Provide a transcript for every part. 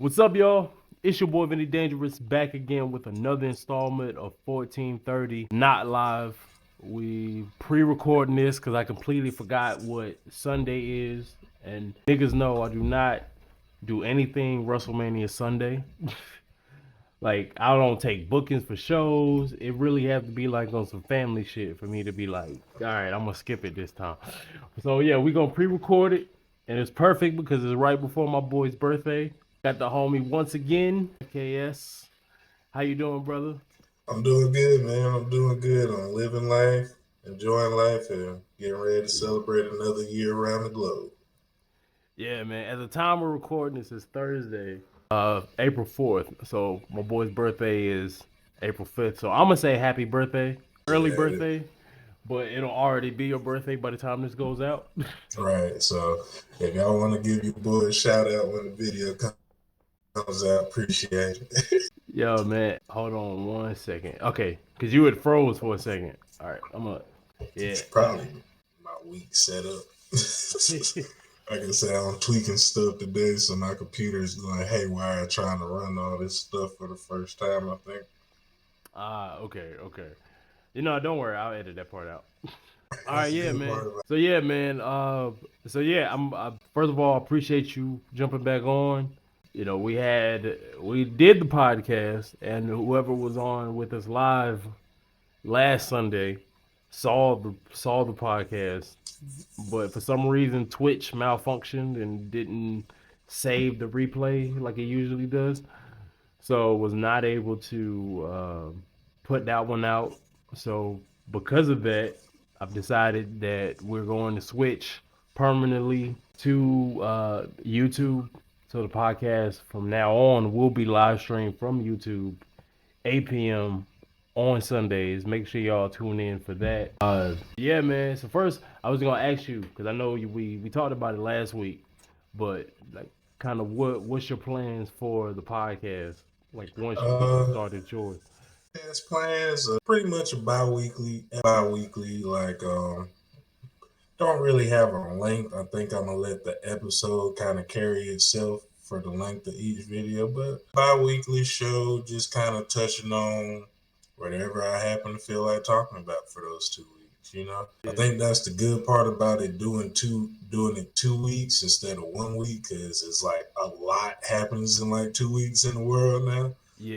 What's up, y'all? It's your boy Vinny Dangerous back again with another installment of 1430 Not Live. We pre-recording this because I completely forgot what Sunday is, and niggas know I do not do anything WrestleMania Sunday. Like, I don't take bookings for shows. It really has to be like on some family shit for me to be like, all right, I'm gonna skip it this time. So yeah, we gonna pre-record it, and it's perfect because it's right before my boy's birthday. Got the homie once again, FKS. How you doing, brother? I'm doing good, man. I'm doing good. I'm living life, enjoying life, and getting ready to celebrate another year around the globe. Yeah, man. At the time we're recording this is Thursday, April 4th. So my boy's birthday is April 5th. So I'm gonna say happy birthday, early Yeah, birthday, but it'll already be your birthday by the time this goes out. right. So if y'all want to give your boy a shout out when the video comes out, appreciate it. Yo, man, hold on 1 second. Okay, cause you had froze for a second. All right, I'm up. Yeah. It's probably my week setup. Like I said, I'm tweaking stuff today, so my computer's going haywire trying to run all this stuff for the first time, I think. Okay. Don't worry, I'll edit that part out. All right, That's the yeah, good man. part about So yeah, man. I'm first of all, I appreciate you jumping back on. We did the podcast, and whoever was on with us live last Sunday saw the podcast, but for some reason Twitch malfunctioned and didn't save the replay like it usually does, so was not able to put that one out. So because of that, I've decided that we're going to switch permanently to YouTube. So the podcast from now on will be live streamed from YouTube, 8 p.m. on Sundays. Make sure y'all tune in for that. Yeah, man. So first, I was gonna ask you because I know we talked about it last week, but like, kind of what's your plans for the podcast? Like once you it. started yours. As plans are pretty much a bi-weekly, like don't really have a length. I think I'm gonna let the episode kind of carry itself for the length of each video, but bi-weekly show just kind of touching on whatever I happen to feel like talking about for those 2 weeks. I Yeah, think that's the good part about it doing it 2 weeks instead of 1 week, because it's like a lot happens in like 2 weeks in the world now.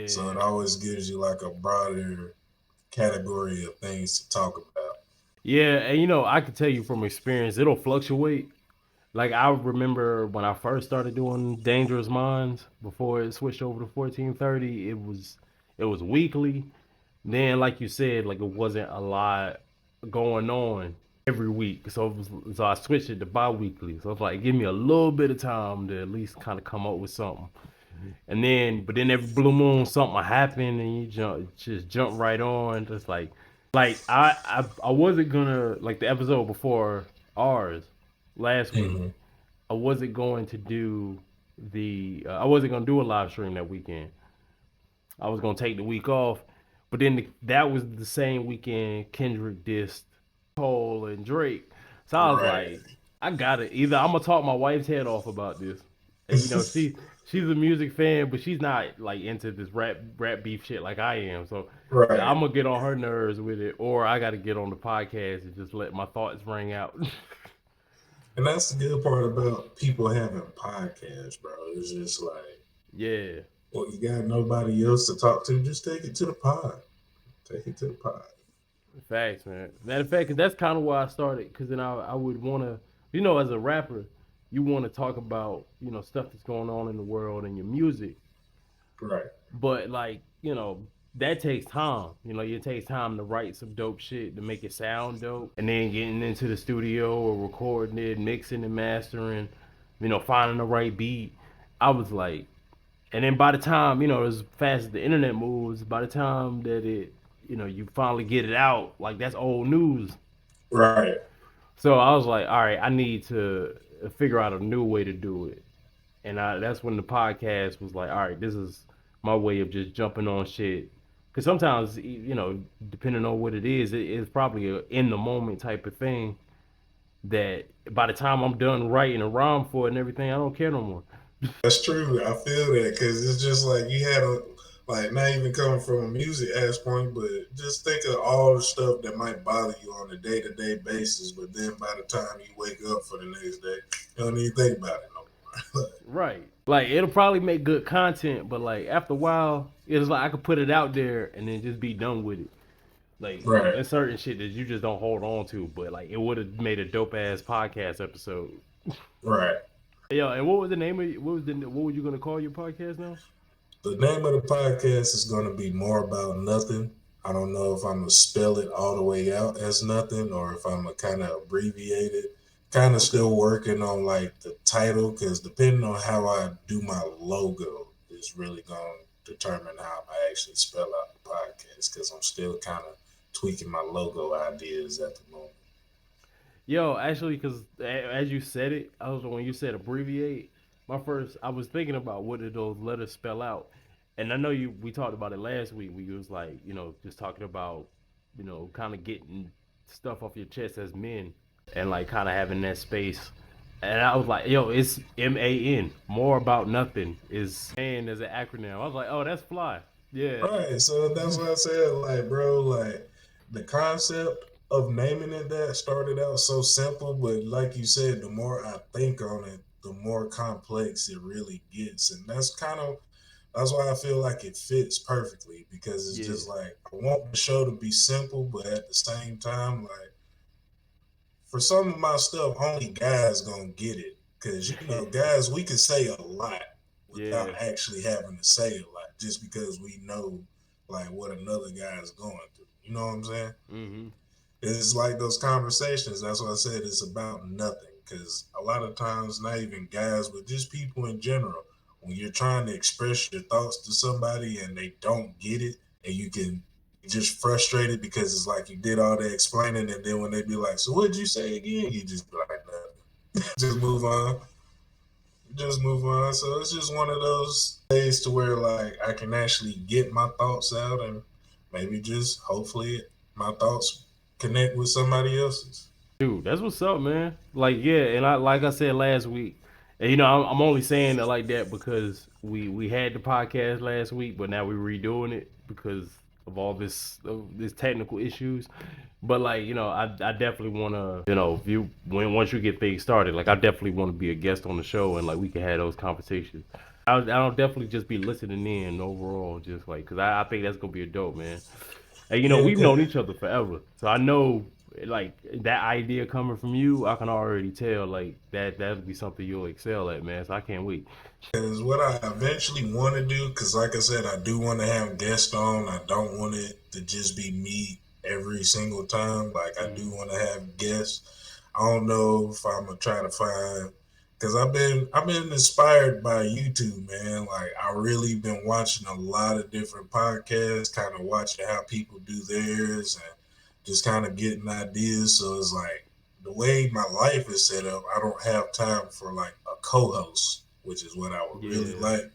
So yeah, it always gives you like a broader category of things to talk about. yeah. And I can tell you from experience, it'll fluctuate. Like I remember when I first started doing Dangerous Minds before it switched over to 1430, it was weekly. Then, like you said, like it wasn't a lot going on every week, so I switched it to bi-weekly. So it's like give me a little bit of time to at least kind of come up with something. But then every blue moon something will happen and you jump right on. Just like I wasn't gonna like the episode before ours last week. Mm-hmm. I wasn't going to do I wasn't gonna do a live stream that weekend. I was gonna take the week off, but then that was the same weekend Kendrick dissed Cole and Drake. So I was Right. like, I gotta either I'm gonna talk my wife's head off about this, and she's a music fan, but she's not like into this rap beef shit like I am. So Right. I'm gonna get on her nerves with it, or I gotta get on the podcast and just let my thoughts ring out. And that's the good part about people having podcasts, bro. It's just like, Yeah. well, you got nobody else to talk to, just take it to the pod. Take it to the pod. Facts, man. Matter of fact, 'cause that's kind of why I started. Because then I would want to, as a rapper, you want to talk about, stuff that's going on in the world and your music. Right. But like, that takes time. It takes time to write some dope shit to make it sound dope, and then getting into the studio or recording it, mixing and mastering, finding the right beat. I was like, and then by the time, as fast as the internet moves, by the time that you finally get it out, like that's old news. Right. So I was like, all right, I need to figure out a new way to do it. And that's when the podcast was like, all right, this is my way of just jumping on shit. Because sometimes, depending on what it is probably a in the moment type of thing that by the time I'm done writing a rhyme for it and everything, I don't care no more. That's true. I feel that because it's just like you had a like not even coming from a music aspect, but just think of all the stuff that might bother you on a day to day basis. But then by the time you wake up for the next day, you don't even think about it no more. Right. Like it'll probably make good content, but like after a while, it's like I could put it out there and then just be done with it. Like Right, there's certain shit that you just don't hold on to, but like it would have made a dope ass podcast episode. right. Yeah, and what was the name of what were you gonna call your podcast now? The name of the podcast is going to be More About Nothing. I don't know if I'm going to spell it all the way out as nothing or if I'm going to kind of abbreviate it. Kind of Okay. still working on like the title because depending on how I do my logo is really going to determine how I actually spell out the podcast because I'm still kind of tweaking my logo ideas at the moment. Yo, actually, because as you said it, I was when you said abbreviate. I was thinking about what did those letters spell out, and I know we talked about it last week. We was like, just talking about, kind of getting stuff off your chest as men, and like kind of having that space. And I was like, yo, it's MAN, more about nothing. Is MAN as an acronym. I was like, oh, that's fly. Yeah, Right. So that's what I said. Like, bro, like the concept of naming it that started out so simple, but like you said, the more I think on it, the more complex it really gets. And that's why I feel like it fits perfectly because it's yeah, just like I want the show to be simple, but at the same time, like for some of my stuff, only guys gonna get it. Cause guys, we can say a lot without yeah. actually having to say a lot, just because we know like what another guy is going through. You know what I'm saying? Mm-hmm. It's like those conversations. That's what I said. It's about nothing. Because a lot of times, not even guys, but just people in general, when you're trying to express your thoughts to somebody and they don't get it, and you can just frustrated because it's like you did all the explaining, and then when they be like, "So what did you say again?" You just be like, "Nothing." Just move on. Just move on. So it's just one of those days to where like I can actually get my thoughts out and maybe just hopefully my thoughts connect with somebody else's. Dude, that's what's up, man. Like, yeah, and like I said last week, and I'm only saying it like that because we had the podcast last week, but now we're redoing it because of this technical issues. But like, I definitely want to, if you once you get things started, like I definitely want to be a guest on the show and like we can have those conversations. I'll definitely just be listening in overall, just like because I think that's gonna be a dope, man. And Yeah, we've known each other forever, so I know like that idea coming from you, I can already tell like that'll be something you'll excel at, man. So I can't wait. because what I eventually want to do, because like I said, I do want to have guests on. I don't want it to just be me every single time. Like I do Mm-hmm. want to have guests. I don't know if I'm gonna try to find because I've been inspired by YouTube, man. Like I really been watching a lot of different podcasts, kind of watching how people do theirs and just kind of getting ideas. So it's like the way my life is set up, I don't have time for like a co-host, which is what I would really Yeah, like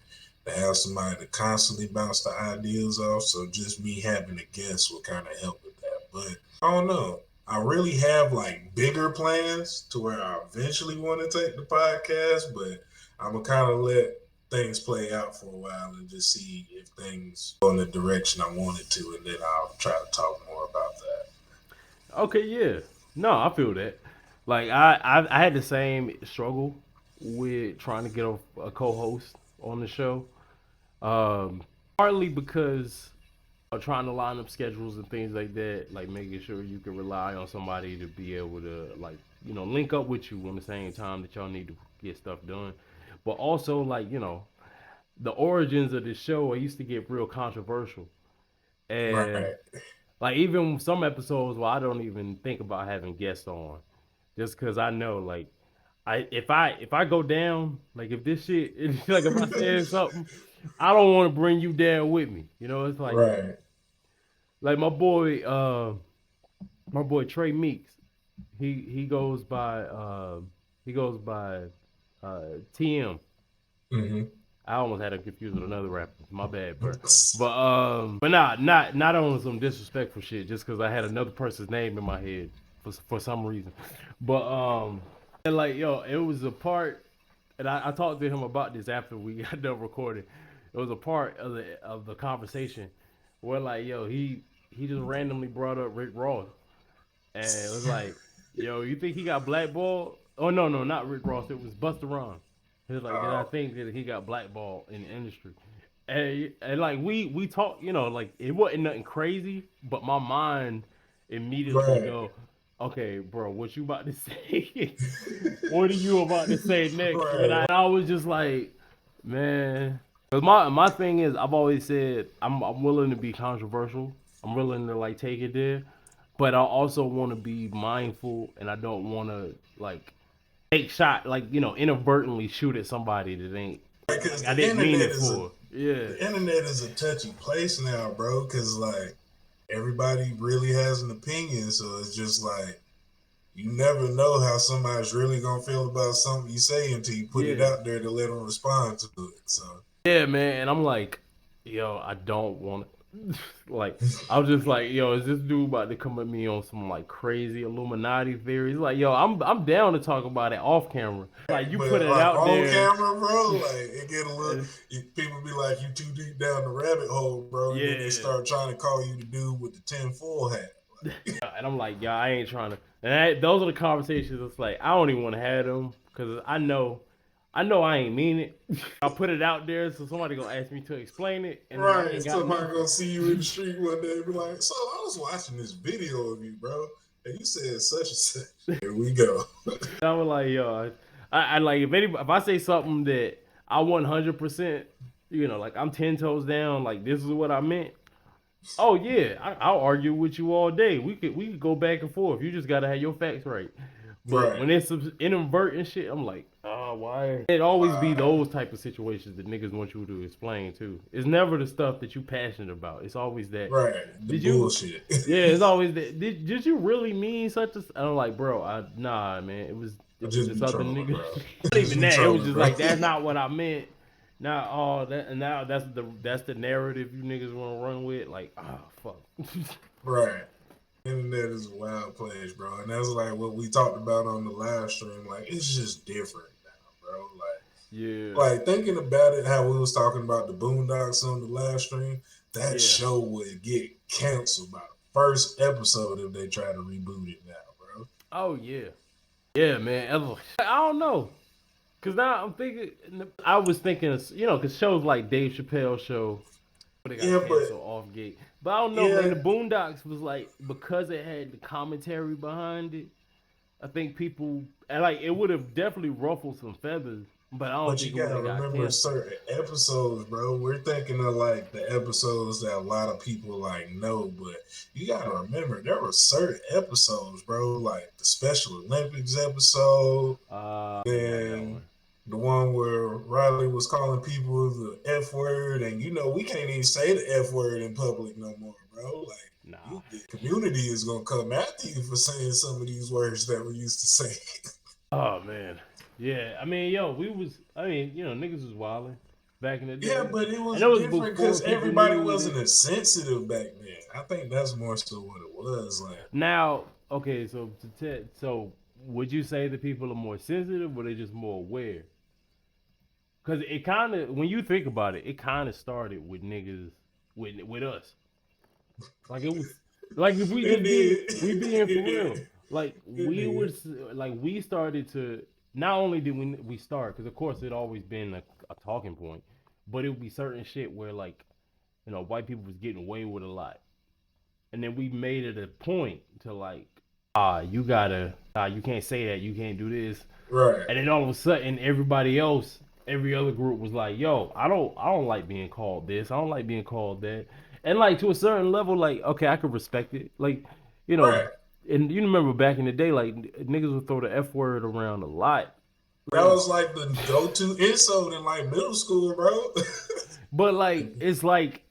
to have somebody to constantly bounce the ideas off. So just me having a guest will kind of help with that. But I don't know. I really have like bigger plans to where I eventually want to take the podcast, but I'm gonna kind of let things play out for a while and just see if things go in the direction I want it to, and then I'll try to talk more about that. okay, yeah. No, I feel that. Like I had the same struggle with trying to get a co-host on the show. Partly because of trying to line up schedules and things like that, like making sure you can rely on somebody to be able to like link up with you on the same time that y'all need to get stuff done. But also like the origins of the show, I used to get real controversial, and Right. like even some episodes where I don't even think about having guests on, just because I know like if I go down, like if this shit, like if I said something, I don't want to bring you down with me. It's Right. like my boy Trey Meeks. He goes by uh TM. Mm-hmm. I almost had him confused with another rapper. My bad, bro. But not on some disrespectful shit. Just because I had another person's name in my head for some reason. But and like yo, it was a part. and I talked to him about this after we got done recording. It was a part of the conversation where like, yo, he just randomly brought up Rick Ross, and it was like, yo, you think he got blackballed? Oh no, not Rick Ross. It was Busta Rhymes. He was like, did I think that he got blackballed in the industry? And like we talked, like it wasn't nothing crazy, but my mind immediately Right. go, okay, bro, what you about to say? What are you about to say next? And Right. I was just like, man, because my thing is, I've always said I'm willing to be controversial. I'm willing to like take it there, but I also want to be mindful, and I don't want to like take shot like inadvertently shoot at somebody that ain't Because like I didn't mean it for. Yeah, the internet is a touchy place now, bro. Because like everybody really has an opinion, so it's just like you never know how somebody's really gonna feel about something you say until you put it yeah. out there to let them respond to it. So Yeah, man, and I'm like, yo, I don't want to. Like, I was just like, yo, is this dude about to come at me on some like crazy Illuminati theories? Like, yo, I'm down to talk about it off camera. Like, you put but it like out on there, camera, bro, like it get a little. and, People be like, "You too deep down the rabbit hole, bro," and then they yeah, start trying to call you the dude with the tinfoil hat. and I'm like, yeah, I ain't trying to. And those are the conversations. It's like I don't even want to have them because I know I ain't mean it. I put it out there, so somebody gonna ask me to explain it, and then I Right, ain't got somebody nothing. gonna see you in the street one day and be like, "So I was watching this video of you, bro, and you said such and such." Here we go. I was like, yo, I like if I say something that I 100%, like I'm 10 toes down, like this is what I meant. Oh yeah, I'll argue with you all day. We could go back and forth. You just gotta have your facts right. But Right. when it's some inadvertent shit, I'm like, oh, why? It always be Wow. those type of situations that niggas want you to explain too. It's never the stuff that you passionate about. It's always that. Right. The Did you? bullshit. Yeah, it's always that. Did you really mean such a? I'm like, bro, nah, man. I It was just just be other trolling, niggas. bro. Not Just even be that. It was trolling, just bro. like that's not what I meant. Now, that and now that's the narrative you niggas want to run with. Like, oh fuck. Right. Internet is a wild place, bro. And that's like what we talked about on the live stream. Like, it's just different now, bro. Yeah, Like thinking about it, how we was talking about the Boondocks on the live stream, that yeah. show would get canceled by the first episode if they try to reboot it now, bro. Oh yeah, yeah, man. I don't know. Cause now I'm thinking, I was thinking, cause shows like Dave Chappelle show, they got Yeah, but canceled off gate. But I don't know, man. yeah, The Boondocks was like because it had the commentary behind it. I think people and like it would have definitely ruffled some feathers, but I don't but think you it would gotta have got remember canceled. certain episodes, bro. We're thinking of like the episodes that a lot of people like know, but you gotta remember there were certain episodes, bro, like the Special Olympics episode, I didn't like that then one. the one where Riley was calling people the F word, and we can't even say the F word in public no more, bro. Like Nah. the community is gonna come after you for saying some of these words that we used to say. Oh man. Yeah. I mean, yo, niggas was wilding back in the Yeah, day, but it and was it was different before because people everybody knew wasn't that. as sensitive back then. I think that's more so what it was. Like, Now, okay, so would you say that people are more sensitive, or they just more aware? Because it kind of, when you think about it, it kind of started with niggas with us. Like it was, like if we it just be did. we being for It real. did. Like It we did. was like we started to. Not only did we start, because of course it always been a talking point, but it would be certain shit where like white people was getting away with a lot, and then we made it a point to like you gotta you can't say that, you can't do this. Right. And then all of a sudden everybody else, every other group was like, yo, I don't like being called this, I don't like being called that. And like to a certain level, like, okay, I could respect it. Like, you know, Right. and you remember back in the day, like niggas would throw the F word around a lot. That Really. was like the go-to insult in like middle school, bro. But like it's like,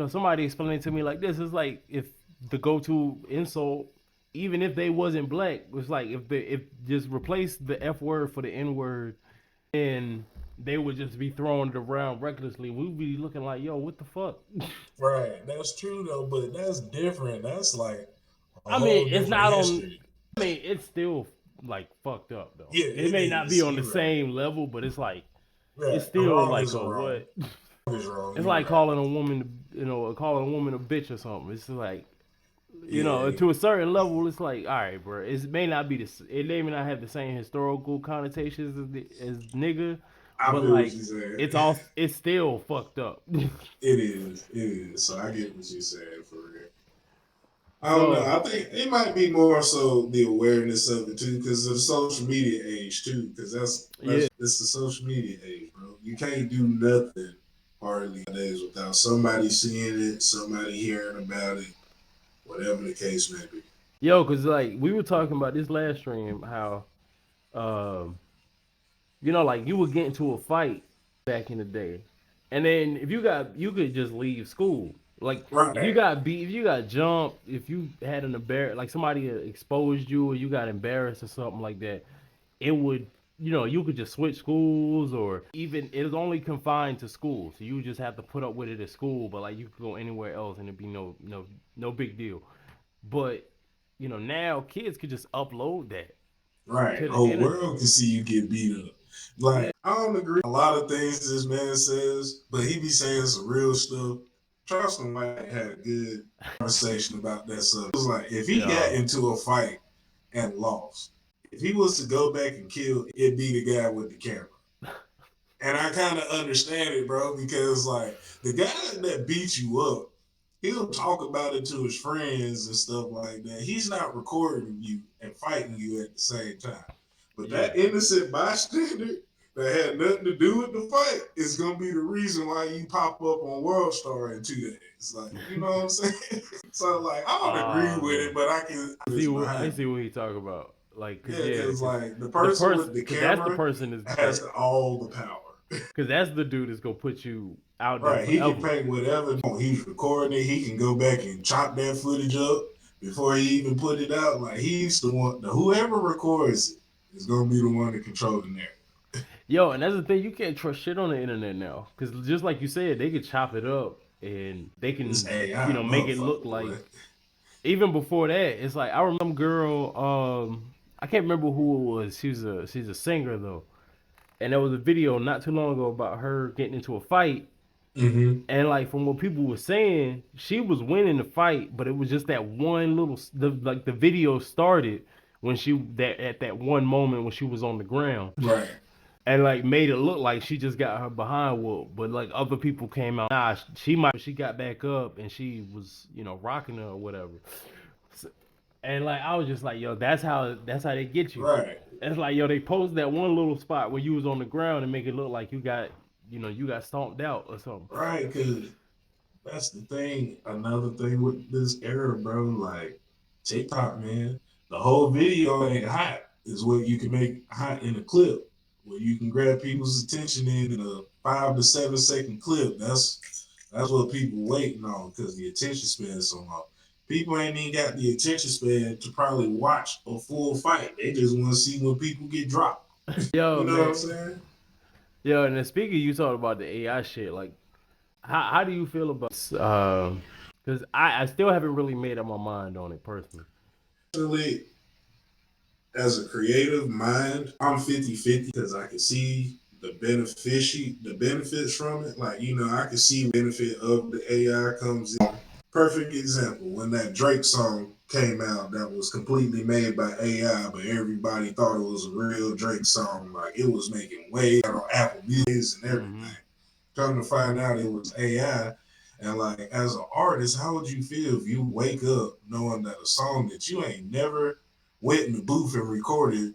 somebody explained it to me like this. It's like if the go to insult, even if they wasn't black, was like if just replace the F word for the N word, and they would just be throwing it around recklessly. We'd be looking like, yo, what the fuck? Right. That's true though, but that's different. That's like a I mean, whole it's different not on. history. I mean, it's still. like fucked up though. Yeah, It it may not be is. on the You're right. same level, but it's like Yeah, it's still wrong like is a wrong. what? Wrong is wrong. It's You're like right. calling a woman, calling a woman a bitch or something. It's like, Yeah, to a certain level, it's like, all right, bro. It may not be this. It may not have the same historical connotations as nigga, I but feel what like, you're saying. it's still fucked up. It is. It is. So I get what you're saying for real. I don't know. So I think it might be more so the awareness of it too, because of the social media age too. Because yeah, that's it's the social media age, bro. You can't do nothing hardly nowadays without somebody seeing it, somebody hearing about it, whatever the case may be. yo, cause like we were talking about this last stream, how um, like you would get into a fight back in the day, and then you could just leave school. Like if you Right. got beat, if you got jumped, if you had an like somebody exposed you or you got embarrassed or something like that, it would you could just switch schools, or even it was only confined to school, so you just have to put up with it at school. But like you could go anywhere else and it'd be no big deal. But now kids could just upload that Right. to The the whole internet. world can see you get beat up. Like, I don't agree with a lot of things this man says, but he be saying some real stuff. Charleston White had a good conversation about that stuff. It was like, if he got Yeah, into a fight and lost, if he was to go back and kill, it'd be the guy with the camera. And I kind of understand it, bro, because like the guy that beat you up, he'll talk about it to his friends and stuff like that. He's not recording you and fighting you at the same time. But yeah. that innocent bystander that had nothing to do with the fight is gonna be the reason why you pop up on World Star in 2 days. Like, you know what I'm saying? So like, I don't agree Oh with man. it, but I can See it's what I behind see it. what he talk about. Like, cause Yeah, yeah, because cause like the the person with person, the cause that's the camera person is has that, all the power. cause that's the dude that's gonna put you out there Right, he can forever. paint whatever he's recording it. He can go back and chop that footage up before he even put it out. Like he's the one. Whoever records it is gonna be the one to control the narrative. Yo, and that's the thing, you can't trust shit on the internet now, cause just like you said, they can chop it up and they This can AI make it look motherfucker, boy. like. Even before that, it's like I remember girl. I can't remember who it was. She's a singer though, and there was a video not too long ago about her getting into a fight. Mm-hmm. And like from what people were saying, she was winning the fight, but it was just that one little the video started when she that at that one moment when she was on the ground, Right, and like made it look like she just got her behind whooped. But like other people came out, nah, she got back up and she was rocking her or whatever. So, and like I was just like, yo, that's how they get you. right, It's like, yo, they post that one little spot where you was on the ground and make it look like you got stomped out or something. right. Because that's the thing. Another thing with this era, bro. Like TikTok, man. The whole video ain't hot. Is what you can make hot in a clip, where you can grab people's attention in a 5 to 7 second clip. That's what people waiting on because the attention span is so long. People ain't even got the attention span to probably watch a full fight. They just want to see when people get dropped. Yo, You know what I'm man. saying? Yo, and then speaking, you talking about the AI shit. Like, how do you feel about? Because I still haven't really made up my mind on it personally. Personally, as a creative mind, I'm 50-50 because I can see the benefits from it. Like, I can see benefit of the AI comes in. Perfect example, when that Drake song came out that was completely made by AI, but everybody thought it was a real Drake song. Like it was making waves on Apple Music and everything. Mm-hmm. Come to find out it was AI. And like as an artist, how would you feel if you wake up knowing that a song that you ain't never went in the booth and recorded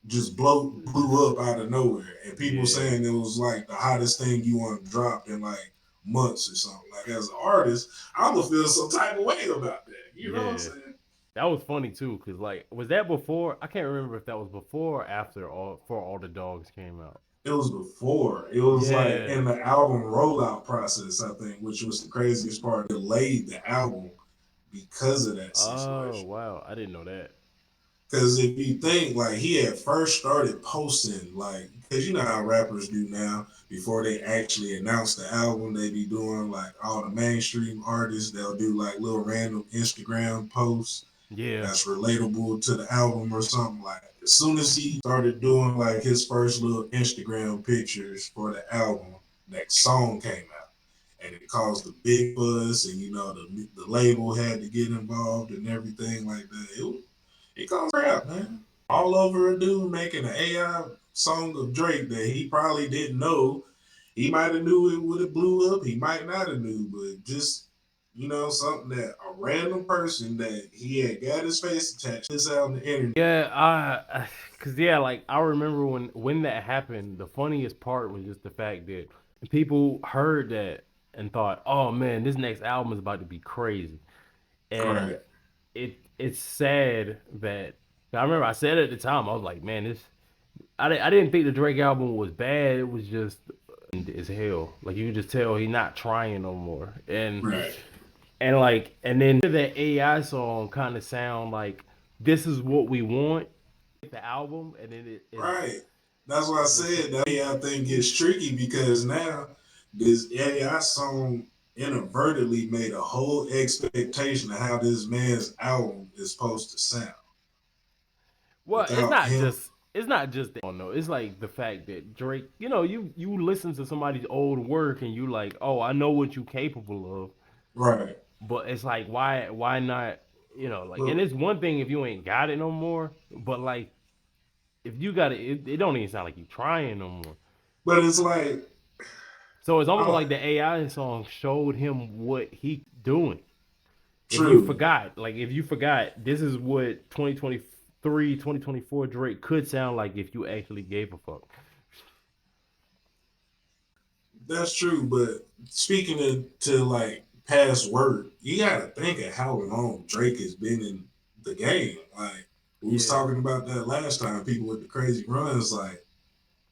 just blew up out of nowhere, and people Yeah, saying it was like the hottest thing you want to drop in like months or something. Like as an artist, I'm gonna feel some type of way about that. You know what I'm yeah. saying? That was funny too, cause like, was that before? I can't remember if that was before or after all the dogs came out. It was before. It was like Yeah. in the album rollout process, I think, which was the craziest part. Delayed the album because of that Oh situation. wow, I didn't know that. Because if you think like he had first started posting like, because you know how rappers do now, before they actually announce the album, they be doing like all the mainstream artists. They'll do like little random Instagram posts Yeah. that's relatable to the album or something like. as soon as he started doing like his first little Instagram pictures for the album, that song came out. And it caused a big buzz, and the label had to get involved and everything like that. It caused crap, man. All over a dude making an AI song of Drake that he probably didn't know. He might have knew it would have blew up. He might not have knew, but just something that a random person that he had got his face attached this out on the internet. Yeah, cause yeah, like I remember when that happened. The funniest part was just the fact that people heard that and thought, "Oh man, this next album is about to be crazy." And Right, it's sad that I remember I said at the time I was like, "Man, this." I didn't think the Drake album was bad. It was just as hell. Like you could just tell he not trying no more. right, And then that AI song kind of sound like this is what we want the album, and then it is right. That's why I just said that AI thing gets tricky because now this AI song inadvertently made a whole expectation of how this man's album is supposed to sound well, without him. it's not just that. No, it's like the fact that Drake, you listen to somebody's old work and you like, oh, I know what you capable of, Right. but it's like why not, like, and But it's one thing if you ain't got it no more, but like if you got it don't even sound like you trying no more. but it's like, So it's almost oh, like the AI song showed him what he doing. true. If you forgot, this is what 2023, 2024 Drake could sound like if you actually gave a fuck. That's true. But speaking to like past work, you got to think of how long Drake has been in the game. Like we was Yeah. talking about that last time. People with the crazy runs, like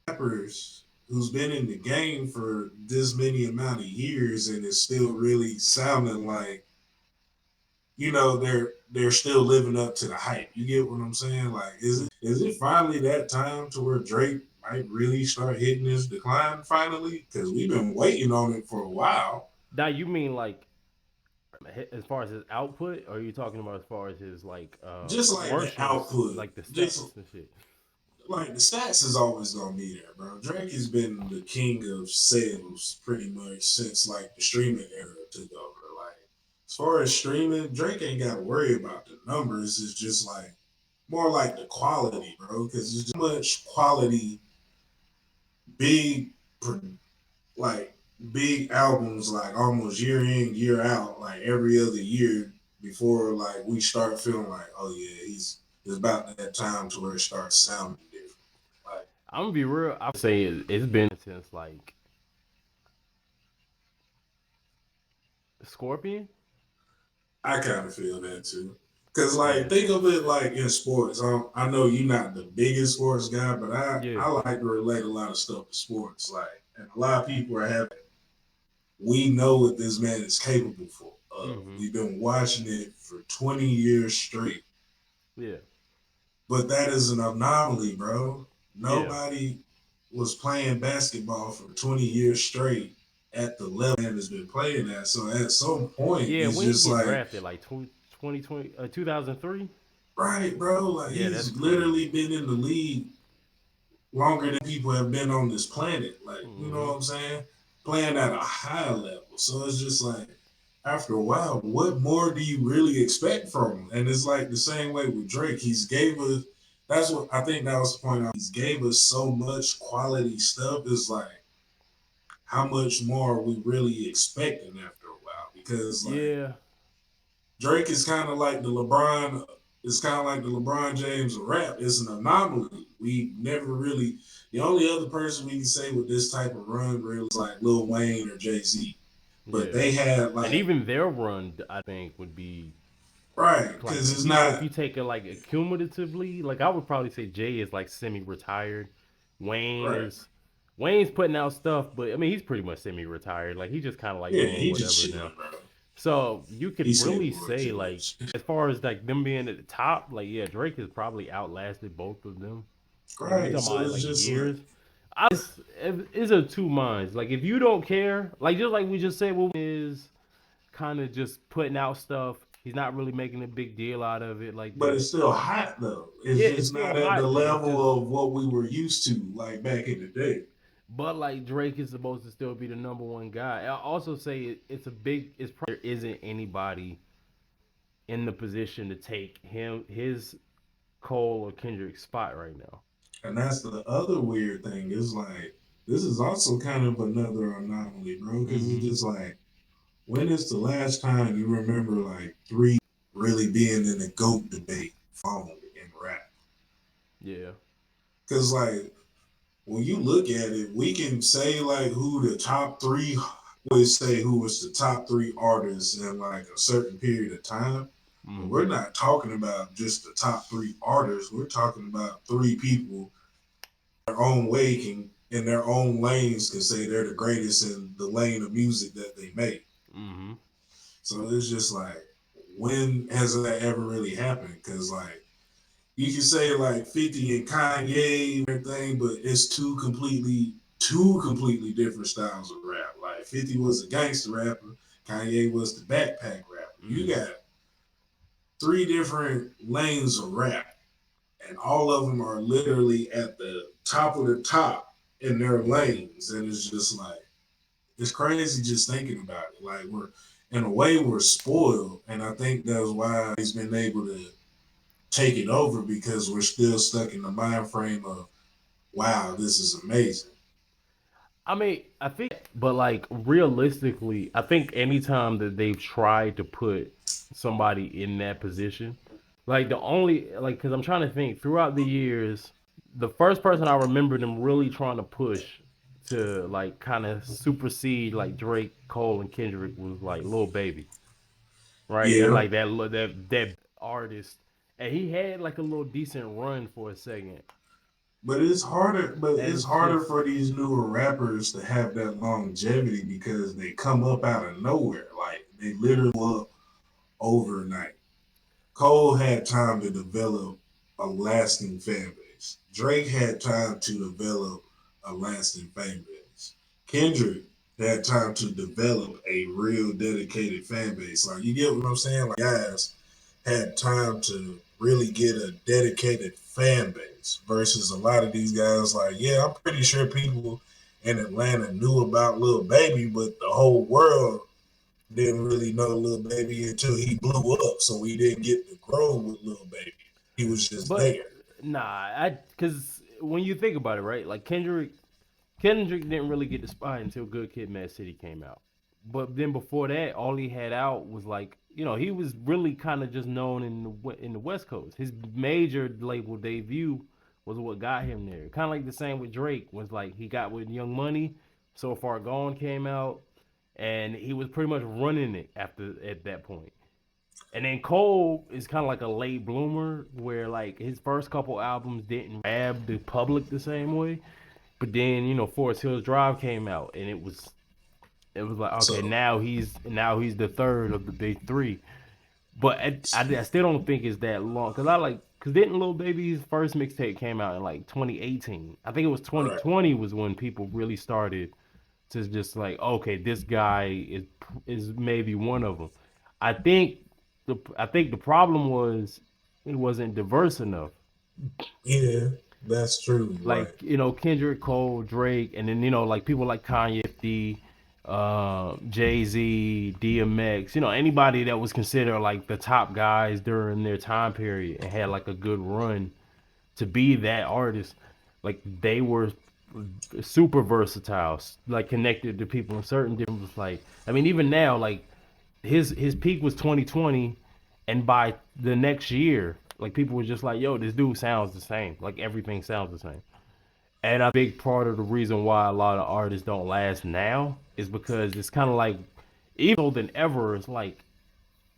rappers who's been in the game for this many amount of years and is still really sounding like they're still living up to the hype. You get what I'm saying? Like, is it finally that time to where Drake might really start hitting his decline finally? Because we've been waiting on it for a while. Now you mean like as far as his output, or are you talking about as far as his like Just like the commercials, output, like the just stats and shit? like the stats is always gonna be there, bro. Drake has been the king of sales pretty much since like the streaming era took over. Like as far as streaming, Drake ain't got to worry about the numbers. It's just like more like the quality, bro. Because there's just much quality, big, like big albums, like almost year in, year out, like every other year before like we start feeling like, oh yeah, it's about that time to where it starts sounding different. Like I'm gonna be real. I would say it's been since like Scorpion. I kind of feel that too. Cause like Yeah. think of it like in sports. I know you're not the biggest sports guy, but Yeah. I like to relate a lot of stuff to sports. Like, and a lot of people are having. We know what this man is capable of. Mm-hmm. We've been watching it for 20 years straight, Yeah. but that is an anomaly, bro. Yeah. Nobody was playing basketball for 20 years straight at the level man has been playing at. So at some point, Yeah. it's When he just get like, drafted, like 2020, 2003. right, bro. Like Yeah, that's he's crazy. literally been in the league longer than people have been on this planet. Like, you know Mm-hmm. what I'm saying? Playing at a high level. So it's just like, after a while, what more do you really expect from him? And it's like the same way with Drake. He's gave us, that's what I think that was the point. He's gave us so much quality stuff. It's like, how much more are we really expecting after a while? Because like, Yeah. Drake is kind of like the LeBron. It's kind of like the LeBron James of rap. It's an anomaly. We never really. The only other person we can say with this type of run really is like Lil Wayne or Jay Z. But Yeah. they had And like even their run, I think, would be right like because it's not if you take it like accumulatively, like I would probably say Jay is like semi-retired. Wayne right. is Wayne's putting out stuff, but I mean he's pretty much semi-retired. Like he's just kind of like Yeah, doing he just whatever now. chilling, bro. So you He could said really way say too like much. as far as like them being at the top, like yeah, Drake has probably outlasted both of them. Like if you Right. talking So about it's like just like years, it's a two minds. Like if you don't care, like just like we just said, what is kind of just putting out stuff He's not really making a big deal out of it like But that. it's still hot though. It's Yeah, it's just still not at the hot, but it's just level of what we were used to, like back in the day. but like Drake is supposed to still be the number one guy. I also say it's a big. It's probably there isn't anybody in the position to take his Cole or Kendrick spot right now. And that's the other weird thing is like this is also kind of another anomaly, bro. Because it's Mm-hmm. just like when is the last time you remember like three really being in a GOAT debate phone in rap? Yeah. Because like when you look at it, we can say like who the top three always say who was the top three artists in like a certain period of time. But Mm-hmm. we're not talking about just the top three artists. We're talking about three people their own way can in their own lanes can say they're the greatest in the lane of music that they make. Mm-hmm. So it's just like when has that ever really happened? Because like you can say like 50 and Kanye and everything, but it's two completely different styles of rap. Like 50 was a gangster rapper, Kanye was the backpack rapper. You Mm-hmm. got three different lanes of rap, and all of them are literally at the top of the top in their lanes. And it's just like it's crazy just thinking about it. Like we're in a way we're spoiled, and I think that's why he's been able to take it over because we're still stuck in the mind frame of wow, this is amazing. I mean, I think, but like realistically, I think anytime that they've tried to put somebody in that position, like the only like, because I'm trying to think throughout the years, the first person I remember them really trying to push to like kind of supersede like Drake, Cole, and Kendrick was like Lil Baby, right? And Yeah, like that artist, and he had like a little decent run for a second, but it's harder. But and it's it's harder just for these newer rappers to have that longevity because they come up out of nowhere. Like they literally up overnight. Cole had time to develop a lasting fan base. Drake had time to develop a lasting fan base. Kendrick had time to develop a real dedicated fan base. Like you get what I'm saying? Like guys had time to really get a dedicated fan base versus a lot of these guys like, yeah, I'm pretty sure people in Atlanta knew about Lil Baby, but the whole world didn't really know Lil Baby until he blew up, so we didn't get to grow with Lil Baby. He was just but there. nah, I because when you think about it, right? Like Kendrick didn't really get the spot until Good Kid, Mad City came out. But then before that, all he had out was like he was really kind of just known in the West Coast. His major label debut was what got him there. Kind of like the same with Drake was like he got with Young Money, So Far Gone came out, and he was pretty much running it after at that point. And then Cole is kind of like a late bloomer, where like his first couple albums didn't grab the public the same way, but then Forest Hills Drive came out, and it was like okay, So, now he's the third of the big three. But I still don't think it's that long because didn't Lil Baby's first mixtape came out in like 2018? I think it was right. 2020 was when people really started to just like okay, this guy is maybe one of them. I think the problem was it wasn't diverse enough. Yeah, that's true. Right. Like Kendrick, Cole, Drake, and then like people like Kanye, 50, Jay Z, DMX. Anybody that was considered like the top guys during their time period and had like a good run to be that artist. Like they were super versatile, like connected to people in certain different. Like I mean, even now, like his peak was 2020, and by the next year, like people were just like, "Yo, this dude sounds the same. Like everything sounds the same." And a big part of the reason why a lot of artists don't last now is because it's kind of like, even than ever, it's like,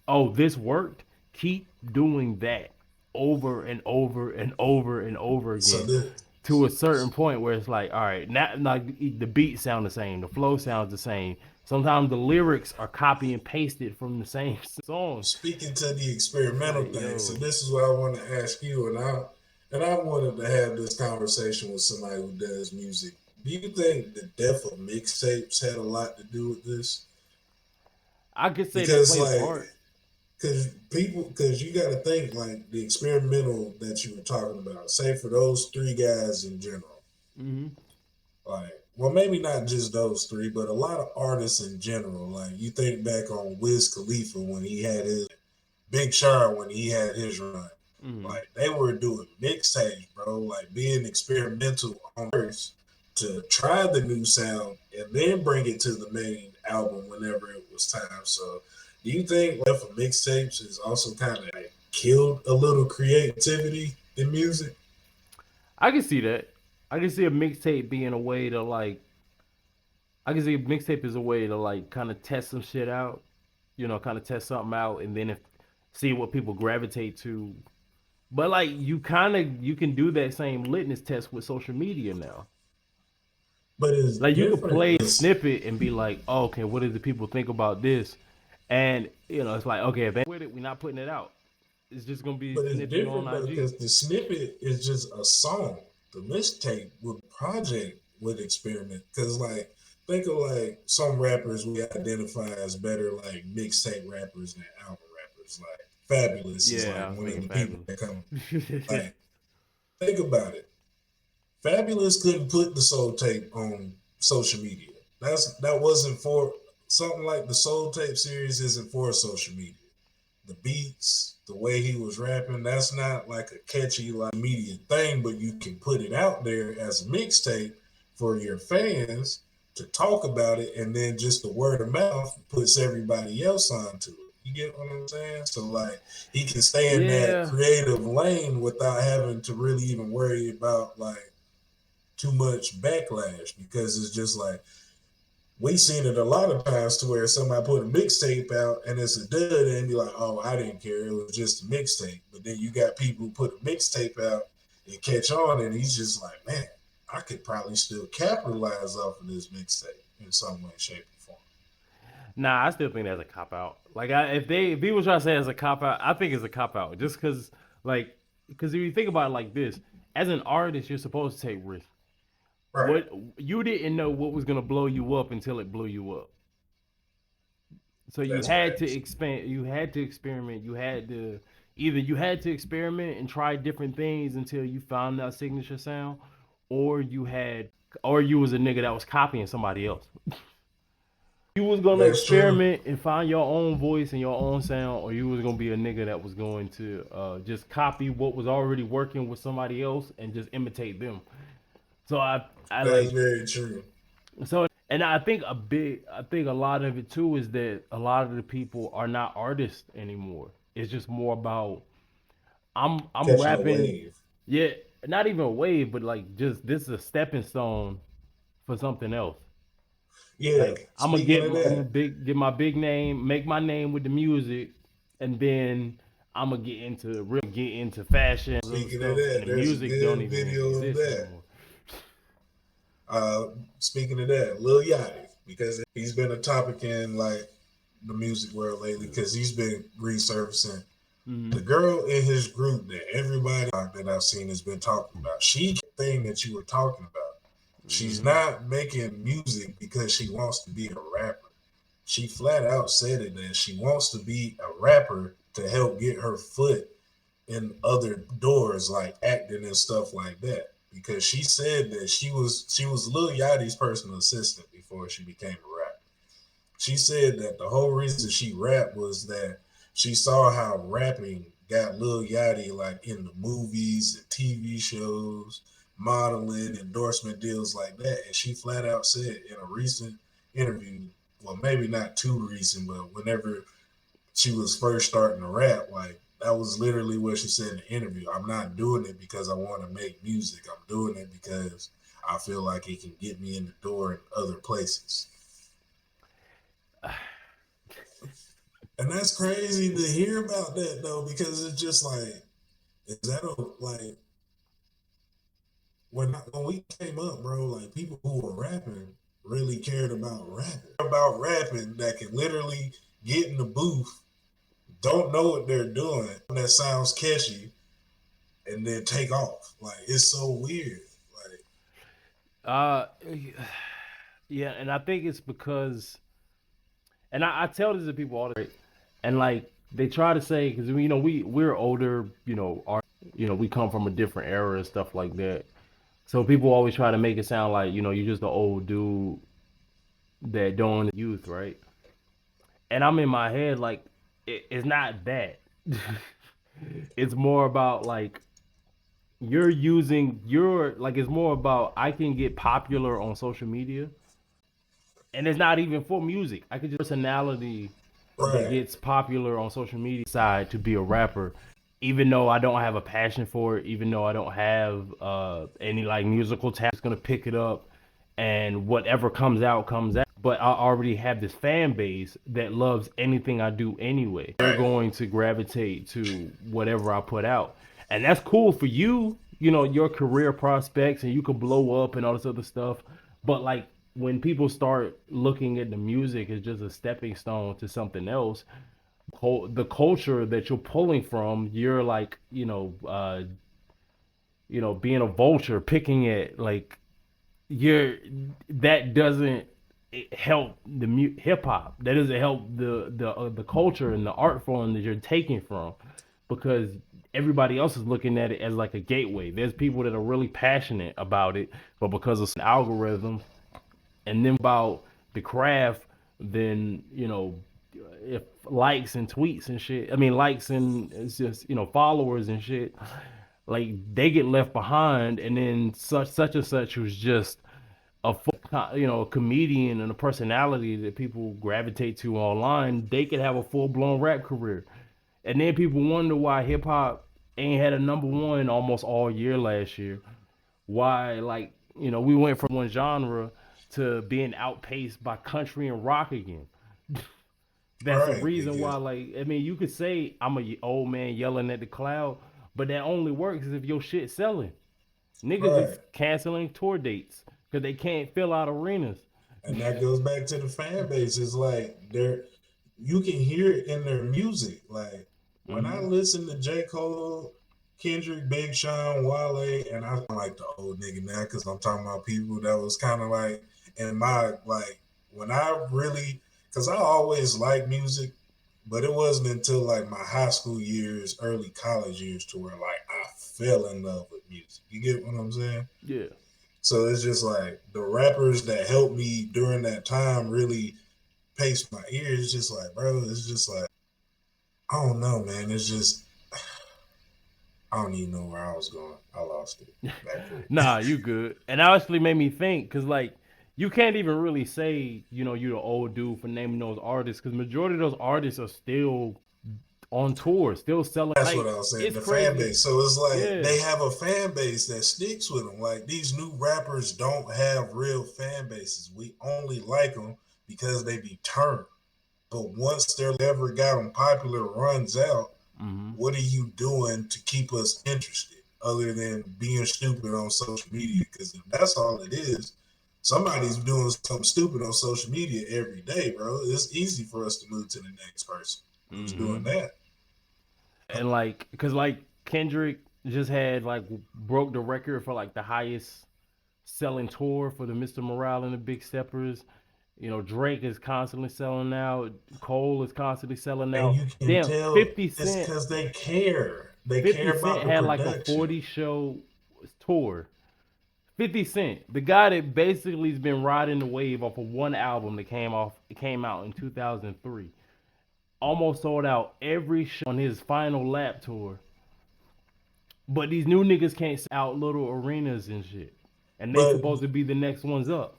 oh, this worked. Keep doing that over and over and over and over So again this, to a certain point where it's like, all right, now like the beat sound the same, the flow sounds the same. Sometimes the lyrics are copy and pasted from the same song. speaking to the It's experimental like, thing, so yo, this is what I want to ask you, and I wanted to have this conversation with somebody who does music. Do you think the death of mixtapes had a lot to do with this? I could say they Because played a like part. because you got to think like the experimental that you were talking about. Say for those three guys in general, Mm-hmm. like well maybe not just those three, but a lot of artists in general. Like you think back on Wiz Khalifa when he had his Big Sean when he had his run. Mm-hmm. Like they were doing mixtapes, bro. Like being experimental on first to try the new sound and then bring it to the main album whenever it was time. So, do you think like for mixtapes is also kind of like killed a little creativity in music? I can see that. I can see a mixtape being a way to like. I can see a mixtape is a way to like kind of test some shit out. You know, kind of test something out, and then if see what people gravitate to. But like you can do that same litmus test with social media now. But it's Like you could different. play a snippet and be like, oh, okay, what do the people think about this? And it's like, okay, if they with it, we're not putting it out. It's just gonna be But it's snipping on different though IG. because the snippet is just a song. The mixtape with project with experiment. Because like think of like some rappers we identify as better like mixtape rappers than album rappers. Like Fabulous is Yeah, like I was one of thinking the people fabulous. that come like think about it. Fabulous couldn't put the soul tape on social media. That wasn't for something like the soul tape series isn't for social media. The beats, the way he was rapping, that's not like a catchy like media thing, but you can put it out there as a mixtape for your fans to talk about it, and then just the word of mouth puts everybody else onto it. You get what I'm saying? So like he can stay in that Yeah, creative lane without having to really even worry about like too much backlash because it's just like we seen it a lot of times to where somebody put a mixtape out and it's a dud and be like, oh, I didn't care. It was just a mixtape. But then you got people who put a mixtape out and catch on and he's just like, man, I could probably still capitalize off of this mixtape in some way, shape, or form. nah, I still think that's a cop out. Like, if people try to say it's a cop out, I think it's a cop out. Just because if you think about it like this, as an artist, you're supposed to take risks. Right. What you didn't know what was gonna blow you up until it blew you up. So you That's had to facts. expand. You had to experiment. You had to experiment and try different things until you found that signature sound, or you was a nigga that was copying somebody else. You was gonna That's true. experiment and find your own voice and your own sound, or you was gonna be a nigga that was going to just copy what was already working with somebody else and just imitate them. So I That's like very true. so, and I think a lot of it too is that a lot of the people are not artists anymore. It's just more about I'm Catching a rapping, wave. yeah, not even a wave, but like just this is a stepping stone for something else. Yeah. Like Speaking of that, get my big name, make my name with the music, and then get into fashion, all this other speaking of stuff, and that, the there's a music don't good even video of exist that. anymore. Speaking of that, Lil Yachty, because he's been a topic in like the music world lately, because he's been resurfacing. The Mm-hmm. girl in his group that everybody that I've seen has been talking about, she thing that you were talking about. She's Mm-hmm. not making music because she wants to be a rapper. She flat out said it that she wants to be a rapper to help get her foot in other doors like acting and stuff like that because she said that she was Lil Yachty's personal assistant before she became a rapper. She said that the whole reason she rapped was that she saw how rapping got Lil Yachty like in the movies and TV shows, modeling, endorsement deals like that. And she flat out said in a recent interview, well, maybe not too recent, but whenever she was first starting to rap, like that was literally what she said in the interview. I'm not doing it because I want to make music. I'm doing it because I feel like it can get me in the door in other places. And that's crazy to hear about that though, because it's just like, is that a like when we came up, bro? Like people who were rapping really cared about rapping that can literally get in the booth, don't know what they're doing, that sounds catchy, and then take off. Like it's so weird. Like Uh, yeah, and I think it's because, and I tell this to people all the time, and like they try to say because we're older, we come from a different era and stuff like that. So people always try to make it sound like you're just the old dude that don't youth, right? And I'm in my head like it's not that. It's more about like you're using your like it's more about I can get popular on social media, and it's not even for music. I could just personality that Right, gets popular on social media side to be a rapper, even though I don't have a passion for it, even though I don't have any like musical talent. It's gonna pick it up, and whatever comes out comes out. But I already have this fan base that loves anything I do anyway. They're right, going to gravitate to whatever I put out, and that's cool for you. Your career prospects, and you could blow up and all this other stuff. But like when people start looking at the music as just a stepping stone to something else, the culture that you're pulling from, you're like, being a vulture, picking at like you're that doesn't help the hip hop. That doesn't help the culture and the art form that you're taking from, because everybody else is looking at it as like a gateway. There's people that are really passionate about it, but because of some algorithm and then about the craft, then if likes and tweets and shit, I mean likes and it's just followers and shit, like they get left behind, and then such and such who's just a comedian and a personality that people gravitate to online, they could have a full blown rap career, and then people wonder why hip hop ain't had a number one almost all year last year. Why, like, we went from one genre to being outpaced by country and rock again. That's the right. reason why, Because like, I mean, you could say I'm a old man yelling at the cloud, but that only works if your shit's selling. Niggas right, is canceling tour dates because they can't fill out arenas. and that goes back to the fan base. It's like they're you can hear it in their music. Like when I Mm-hmm. listen to J. Cole, Kendrick, Big Sean, Wale, and I like the old nigga now because I'm talking about people that was kind of like in my like when I really because I always liked music, but it wasn't until like my high school years, early college years, to where like I fell in love with music. You get what I'm saying? Yeah. So it's just like the rappers that helped me during that time really pace my ears. It's just like, bro, it's just like I don't know, man. It's just I don't even know where I was going. I lost it back there. Nah, you good. And that actually made me think because, like, you can't even really say, you're the old dude for naming those artists because majority of those artists are still on tour, still selling. That's what Like, I was saying. it's The fan crazy. base. So it's like Yeah. they have a fan base that sticks with them. Like these new rappers don't have real fan bases. We only like them because they be turned. But once their ever got them popular runs out, Mm-hmm. what are you doing to keep us interested other than being stupid on social media? Because if that's all it is, somebody's doing something stupid on social media every day, bro. It's easy for us to move to the next person who's doing Mm-hmm. that. And like, cause like Kendrick just had like broke the record for like the highest selling tour for the Mr. Morale and the Big Steppers. Drake is constantly selling out. Cole is constantly selling And out. you can Damn, tell 50 it's Cent. because they care. They 50 care Cent about the had like a production. 40 show tour. 50 Cent, the guy that basically has been riding the wave off of one album that came out in 2003. Almost sold out every show on his final lap tour. But these new niggas can't sell out little arenas and shit. And they But supposed to be the next ones up.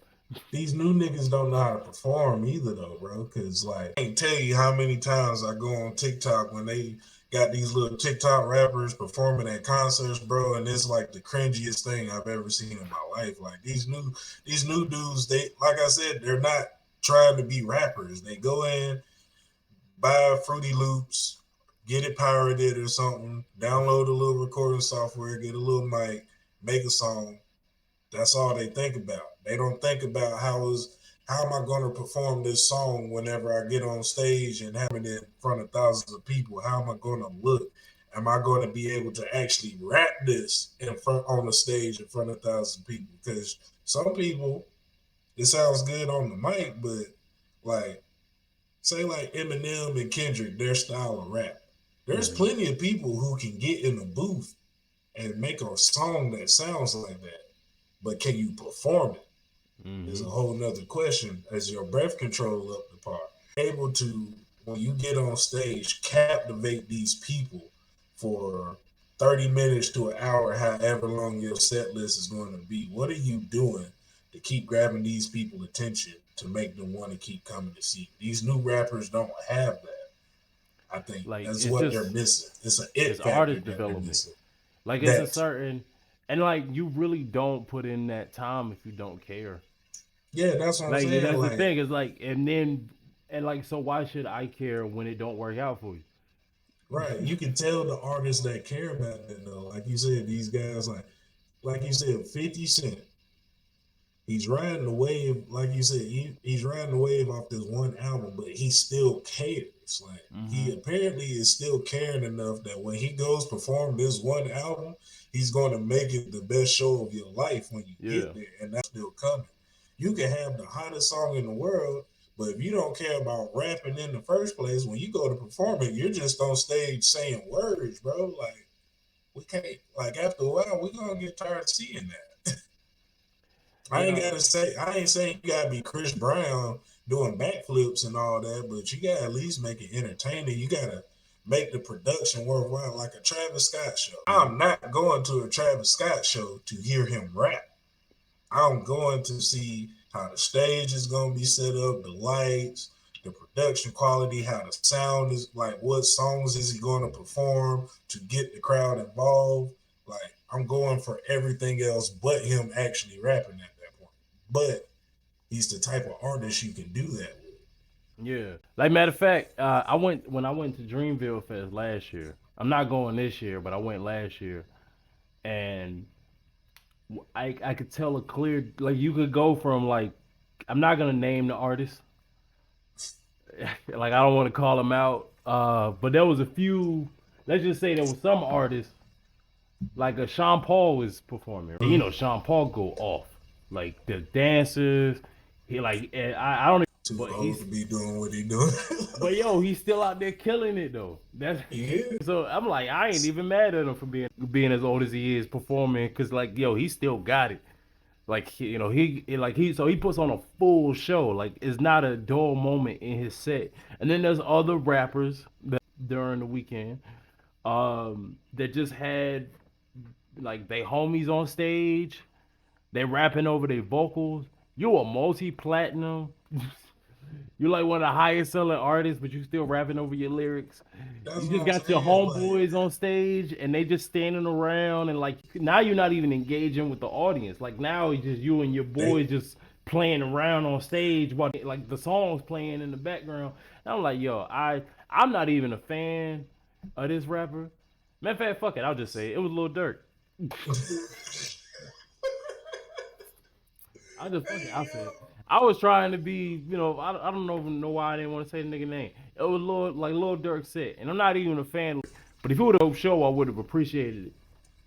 these new niggas don't know how to perform either, though, bro. Because, like, I can't tell you how many times I go on TikTok when they got these little TikTok rappers performing at concerts, bro, and it's like the cringiest thing I've ever seen in my life. Like these new dudes, they like I said, they're not trying to be rappers. They go in, buy Fruity Loops, get it pirated or something, download a little recording software, get a little mic, make a song. That's all they think about. They don't think about how am I going to perform this song whenever I get on stage and have it in front of thousands of people? How am I going to look? Am I going to be able to actually rap this in front on the stage in front of thousands of people? Because some people, it sounds good on the mic, but like say like Eminem and Kendrick, their style of rap. There's Mm-hmm. plenty of people who can get in the booth and make a song that sounds like that. But can you perform it? Is a Mm-hmm. whole nother question. Is your breath control up to par? Able to, when you get on stage, captivate these people for 30 minutes to an hour, however long your set list is going to be. What are you doing to keep grabbing these people's attention to make them want to keep coming to see you? These new rappers don't have that. I think Like that's it's what they're just missing. It's an it's it factor artist that they're development. missing. Like it's a That, certain, and like you really don't put in that time if you don't care. yeah, that's what I'm Like saying. that's the Like, thing. Is like, and then and like, so why should I care when it don't work out for right, you? you can tell the artists that care about that though. Like you said, these guys, like you said, 50 Cent, he's riding the wave, like you said, he's riding the wave off this one album, but he still cares. Like Mm-hmm. he apparently is still caring enough that when he goes perform this one album, he's going to make it the best show of your life when you Yeah. get there, and that's still coming. You can have the hottest song in the world, but if you don't care about rapping in the first place, when you go to perform it, you're just on stage saying words, bro. Like we can't. Like after a while, we're gonna get tired of seeing that. I ain't Yeah. gotta say, I ain't saying you gotta be Chris Brown doing backflips and all that, but you gotta at least make it entertaining. You gotta make the production worthwhile, like a Travis Scott show. I'm not going to a Travis Scott show to hear him rap. I'm going to see how the stage is going to be set up, the lights, the production quality, how the sound is, like what songs is he going to perform to get the crowd involved. Like I'm going for everything else but him actually rapping at that point. But he's the type of artist you can do that with. Yeah. Like matter of fact, I went when I went to Dreamville Fest last year. I'm not going this year, but I went last year, and I could tell a clear, like you could go from like, I'm not gonna name the artist, like I don't want to call them out, but there was a few. Let's just say there was some artists like a Sean Paul was performing. And you know Sean Paul go off, like the dancers. He like I don't, Too but old he's to be doing what he doing. but yo, he's still out there killing it though. That's Yeah. so I'm like, I ain't even mad at him for being as old as he is performing, because like yo, he still got it. Like you know, he puts on a full show. Like it's not a dull moment in his set. And then there's other rappers that during the weekend that just had like they homies on stage. They rapping over their vocals. You a multi platinum. You like one of the highest selling artists, but you still rapping over your lyrics. That's You what just I'm got your saying. Like, homeboys on stage, and they just standing around, and like now you're not even engaging with the audience. Like now it's just you and your they boys just playing around on stage while like the songs playing in the background. And I'm like, yo, I'm not even a fan of this rapper. Matter of fact, fuck it, I'll just say it was Lil Durk. I just fuck it. hey I'll say it. yo. I was trying to be, I don't even know why I didn't want to say the nigga name. It was Lil Durk said, and I'm not even a fan. But if it would have show, I would have appreciated it.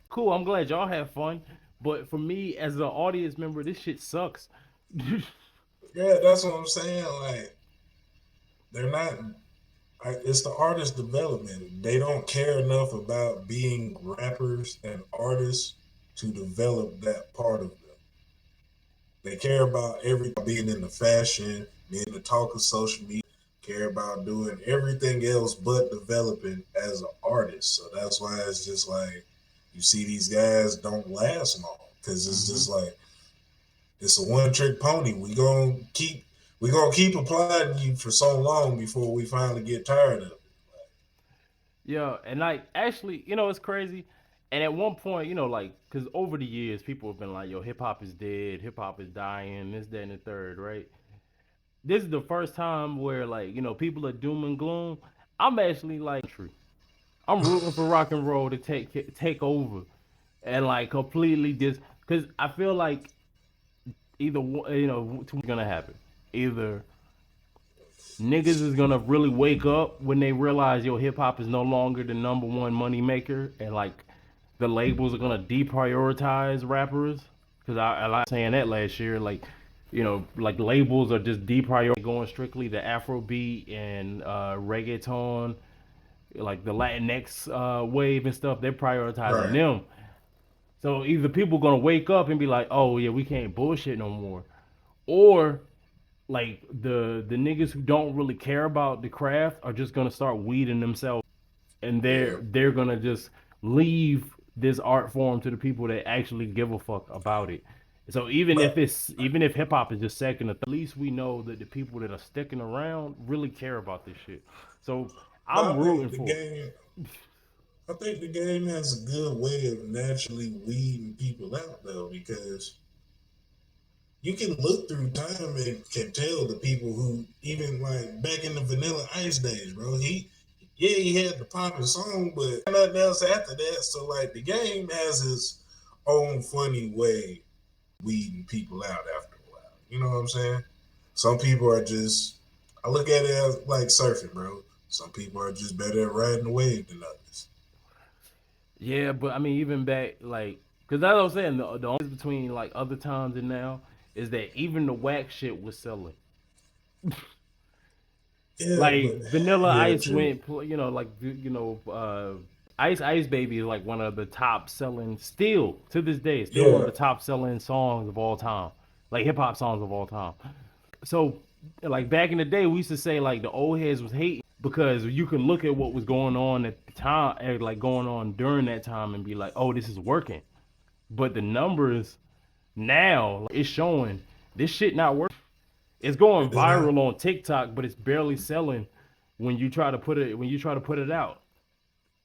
Cool. I'm glad y'all have fun. But for me, as an audience member, this shit sucks. Yeah, that's what I'm saying. Like they're not. It's the artist development. They don't care enough about being rappers and artists to develop that part of them. They care about everything, being in the fashion, being the talk of social media, care about doing everything else but developing as an artist. So that's why it's just like you see these guys don't last long because it's Hmm. just like it's a one trick pony. We gonna keep applying you for so long before we finally get tired of it. Yeah, and like actually, it's crazy. And at one point, like, because over the years, people have been like, "Yo, hip hop is dead. Hip hop is dying. This, that, and the third, right?" This is the first time where like people are doom and gloom. I'm actually like, I'm rooting for rock and roll to take over and like completely because I feel like either two gonna happen. Either niggas is gonna really wake up when they realize yo hip hop is no longer the number one money maker, and like the labels are gonna deprioritize rappers. Because I like saying that last year, like like labels are just deprioritizing going strictly to Afrobeat and reggaeton, like the Latinx wave and stuff. They're prioritizing Right. them. So either people gonna wake up and be like, "Oh yeah, we can't bullshit no more," or like the niggas who don't really care about the craft are just gonna start weeding themselves, and they're Yeah. they're gonna just leave this art form to the people that actually give a fuck about it. So But even if hip hop is just second or third, at least we know that the people that are sticking around really care about this shit. So but I'm rooting for it. I think the game has a good way of naturally weeding people out though, because you can look through time and can tell the people who even like back in the Vanilla Ice days, bro. He had the popular song, but nothing else after that. So like the game has its own funny way weeding people out after a while. You know what I'm saying? Some people are just I look at it as like surfing, bro. Some people are just better at riding the wave than others. Yeah, but I mean, even back like, cause that's what I'm saying. The only difference between like other times and now is that even the whack shit was selling. Yeah, but Like Vanilla yeah, Ice true. went, like Ice Baby is like one of the top selling, still to this day, still one of Yeah, the top selling songs of all time, like hip hop songs of all time. So like back in the day, we used to say like the old heads was hating because you can look at what was going on at the time, like going on during that time, and be like, oh, this is working. But the numbers now, like, it's showing this shit not working. It's going it's not. viral on TikTok, but it's barely selling when you try to put it out.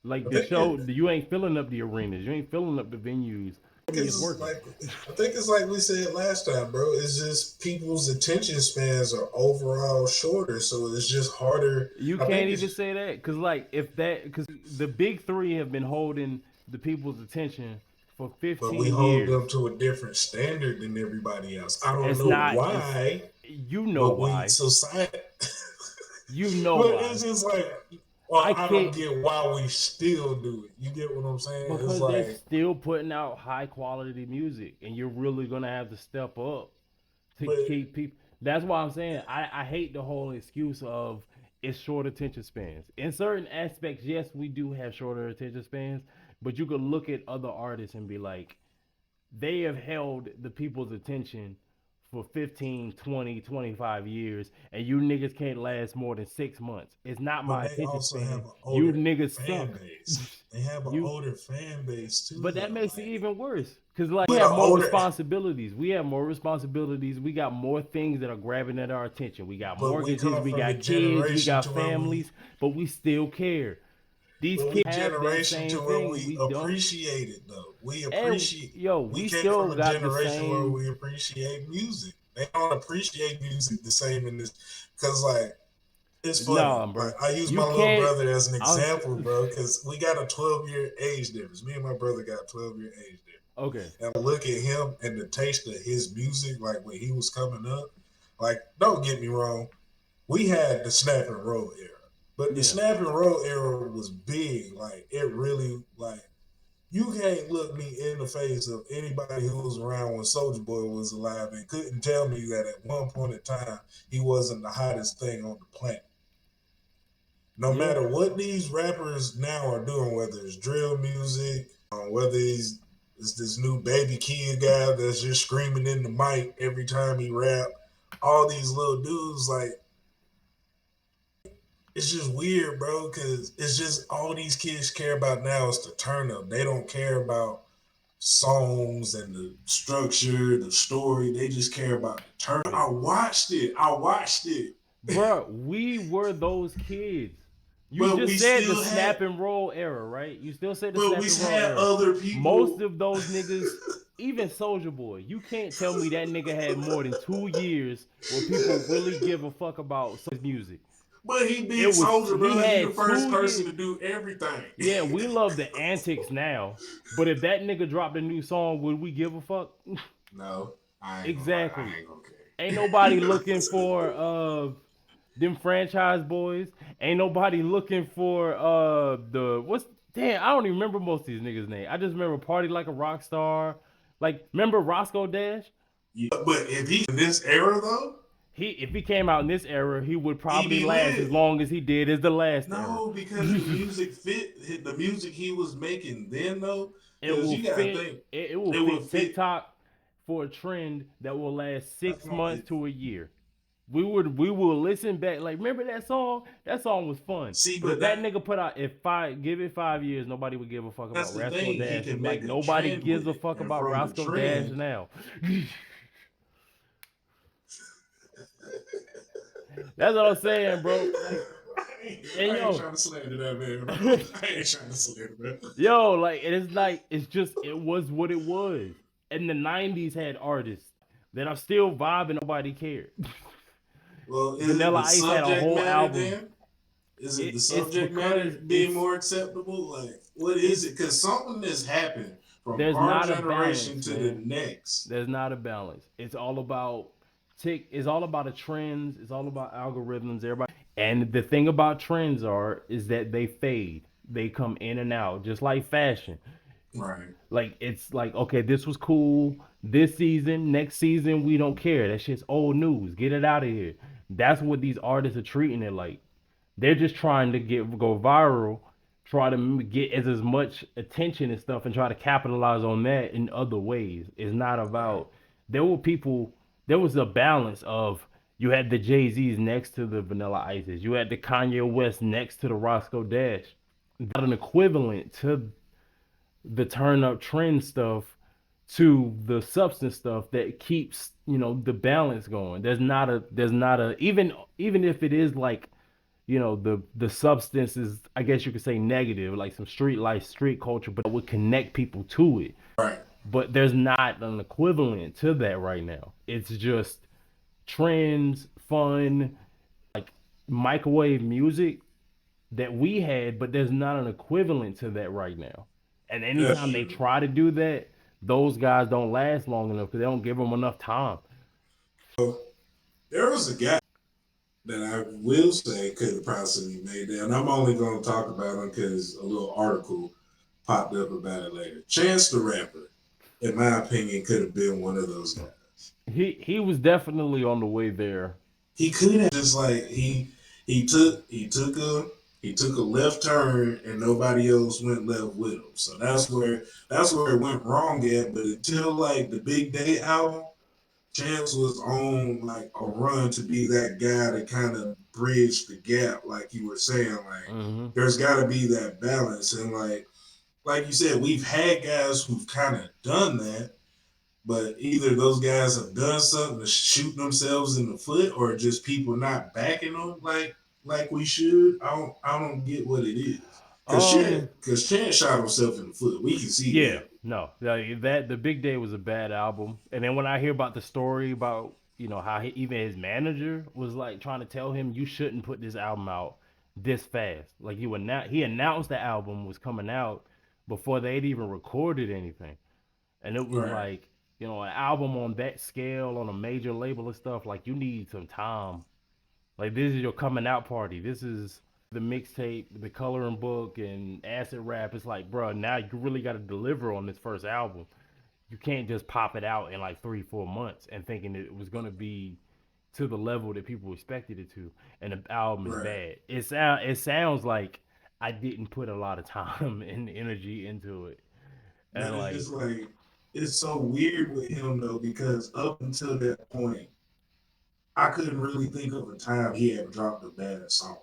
Like I the think show, it. you ain't filling up the arenas, you ain't filling up the venues. I mean, it's It's working. like I think it's like we said last time, bro. It's just people's attention spans are overall shorter, so it's just harder. You I can't think even it's say that because the big three have been holding the people's attention for but we 15 hold them years. to a different standard than everybody else. I don't It's know not. It's why, you know but we why. society. You know But why. it's just like, well, I I don't can't get why we still do it. You get what I'm saying? It's because they're like, still putting out high quality music, and you're really gonna have to step up to but keep people. That's why I'm saying I hate the whole excuse of it's short attention spans. In certain aspects, yes, we do have shorter attention spans, but you could look at other artists and be like, they have held the people's attention for 15, 20, 25 years, and you niggas can't last more than 6 months. It's not but my they attention also have span. an You older niggas fan suck. base. They have an you older fan base too, But that though. makes it Like, even worse. Cause like we but have an more older, responsibilities. We have more responsibilities. We got more things that are grabbing at our attention. We got but we mortgages. come We from a got kids. We generation to got where we, families. But we still care. These but we kids have that generation to same where thing. we We don't. appreciate it though. We And appreciate. yo, We we came still from a got the generation where same. we appreciate music. They don't appreciate music the same in this, because like it's funny. Nah, Like bro. I use You my little can't. brother as an I was, example, bro, because we got a 12-year age difference. Me and my brother got a 12-year age difference. okay. And I look at him and the taste of his music, like when he was coming up, like don't get me wrong, we had the snap and roll era. But the Yeah. snap and roll era was big. Like it really like you can't look me in the face of anybody who was around when Soldier Boy was alive and couldn't tell me that at one point in time he wasn't the hottest thing on the planet. No Yeah. matter what these rappers now are doing, whether it's drill music, whether it's this new baby kid guy that's just screaming in the mic every time he rap, all these little dudes, like it's just weird, bro, because it's just all these kids care about now is the turn up. They don't care about songs and the structure, the story. They just care about the turn. I watched it. I watched it. Bro, we were those kids. You But just we said the still snap had and roll era, right? You still said the but snap we and roll had era. other Most people. of those niggas, even Soldier Boy, you can't tell me that nigga had more than 2 years where people really give a fuck about his music. But he It big was soldier, he bro. He the had first two person years. to do everything. Yeah, we love the antics now, but if that nigga dropped a new song, would we give a fuck? No, I ain't gonna lie. Exactly. I ain't gonna Ain't nobody care. looking for them franchise boys. Ain't nobody looking for the what's damn, I don't even remember most of these niggas' name. I just remember Party Like a Rock Star. Like remember Roscoe Dash? But if he in this era though, If he came out in this era, he would he probably be last as lit. long as he did as the last era. No, because the music fit the music he was making then though. It Because will you gotta fit. think It will it would fit fit. TikTok for a trend that will last That's 6 months to a year. We will listen back. Like, remember that song? That song was fun. See, But if but that nigga put out, if five give it 5 years, nobody would give a fuck that's about the Roscoe thing. He Dash. can Like, make a nobody trend gives with a it, fuck and about from the Roscoe Dash trend, now. That's what I'm saying, bro. Like, and I ain't yo, trying to slander that man, bro. I ain't trying to slander man. yo, like it's just it was what it was. And the '90s had artists that are still vibing. Nobody cared. Well, is it Vanilla the Ice had a subject whole matter album. then? Is it the It's subject matter because being more acceptable? Like, what is it? it's Because something has happened from there's our not a generation balance, to the man. next. There's not a balance. It's all about tick. It's all about the trends. It's all about algorithms. Everybody. And the thing about trends is that they fade. They come in and out, just like fashion. Right, Like, it's like, okay, this was cool this season. Next season, we don't care. That shit's old news. Get it out of here. That's what these artists are treating it like. They're just trying to go viral, try to get as much attention and stuff, and try to capitalize on that in other ways. It's not right. about. There were people. There was a balance of, you had the Jay Z's next to the Vanilla Ices. You had the Kanye West next to the Roscoe Dash. Not an equivalent to the turn up trend stuff, to the substance stuff that keeps, the balance going. There's not a even if it is like, the substance is, I guess you could say, negative, like some street life, street culture, but it would connect people to it. Right. But there's not an equivalent to that right now. It's just trends, fun, like microwave music that we had, but there's not an equivalent to that right now. And That's anytime they true. try to do that, those guys don't last long enough because they don't give them enough time. There was a guy that I will say could have possibly made that, and I'm only going to talk about him because a little article popped up about it later. Chance the Rapper, in my opinion, could have been one of those guys. He was definitely on the way there. He could have just like he took a left turn and nobody else went left with him. So that's where it went wrong at. But until like the Big Day album, Chance was on like a run to be that guy to kind of bridge the gap, like you were saying. Like Hmm. there's got to be that balance, and like you said, we've had guys who've kind of done that, but either those guys have done something to shoot themselves in the foot, or just people not backing them like we should. I don't get what it is. Um, Cause Chance shot himself in the foot. We can see yeah, that. no, that the Big Day was a bad album. And then when I hear about the story about, how even his manager was like trying to tell him, you shouldn't put this album out this fast. Like, he announced the album was coming out before they'd even recorded anything. And it was Right, like, an album on that scale on a major label and stuff, like, you need some time. Like, this is your coming out party. This is the mixtape, the coloring book, and acid rap. It's like, bro, now you really got to deliver on this first album. You can't just pop it out in like 3-4 months and thinking it was gonna be to the level that people expected it to. And the album is right. bad. It sounds like I didn't put a lot of time and energy into it. And And it's like, just like it's so weird with him though, because up until that point, I couldn't really think of a time he had dropped a bad song.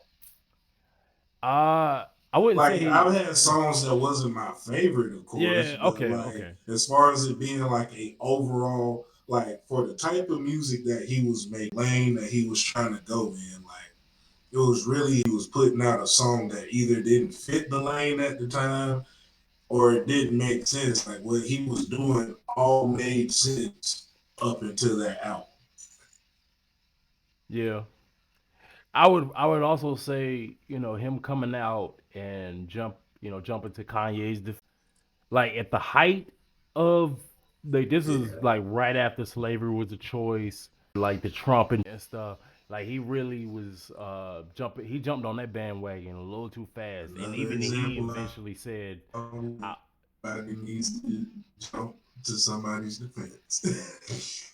I wouldn't Like say. I've had songs that wasn't my favorite, of course, Yeah, but okay, like okay. as far as it being like a overall, like for the type of music that he was making, lane that he was trying to go in, like it was really he was putting out a song that either didn't fit the lane at the time or it didn't make sense. Like what he was doing all made sense up until that album. Yeah. I would also say, him coming out and jumping to Kanye's like at the height of, like, this is Yeah, like right after slavery was a choice, like the Trump and stuff. Like, he really was jumping. He jumped on that bandwagon a little too fast, and another even he example eventually said, of I, somebody needs to jump to somebody's defense.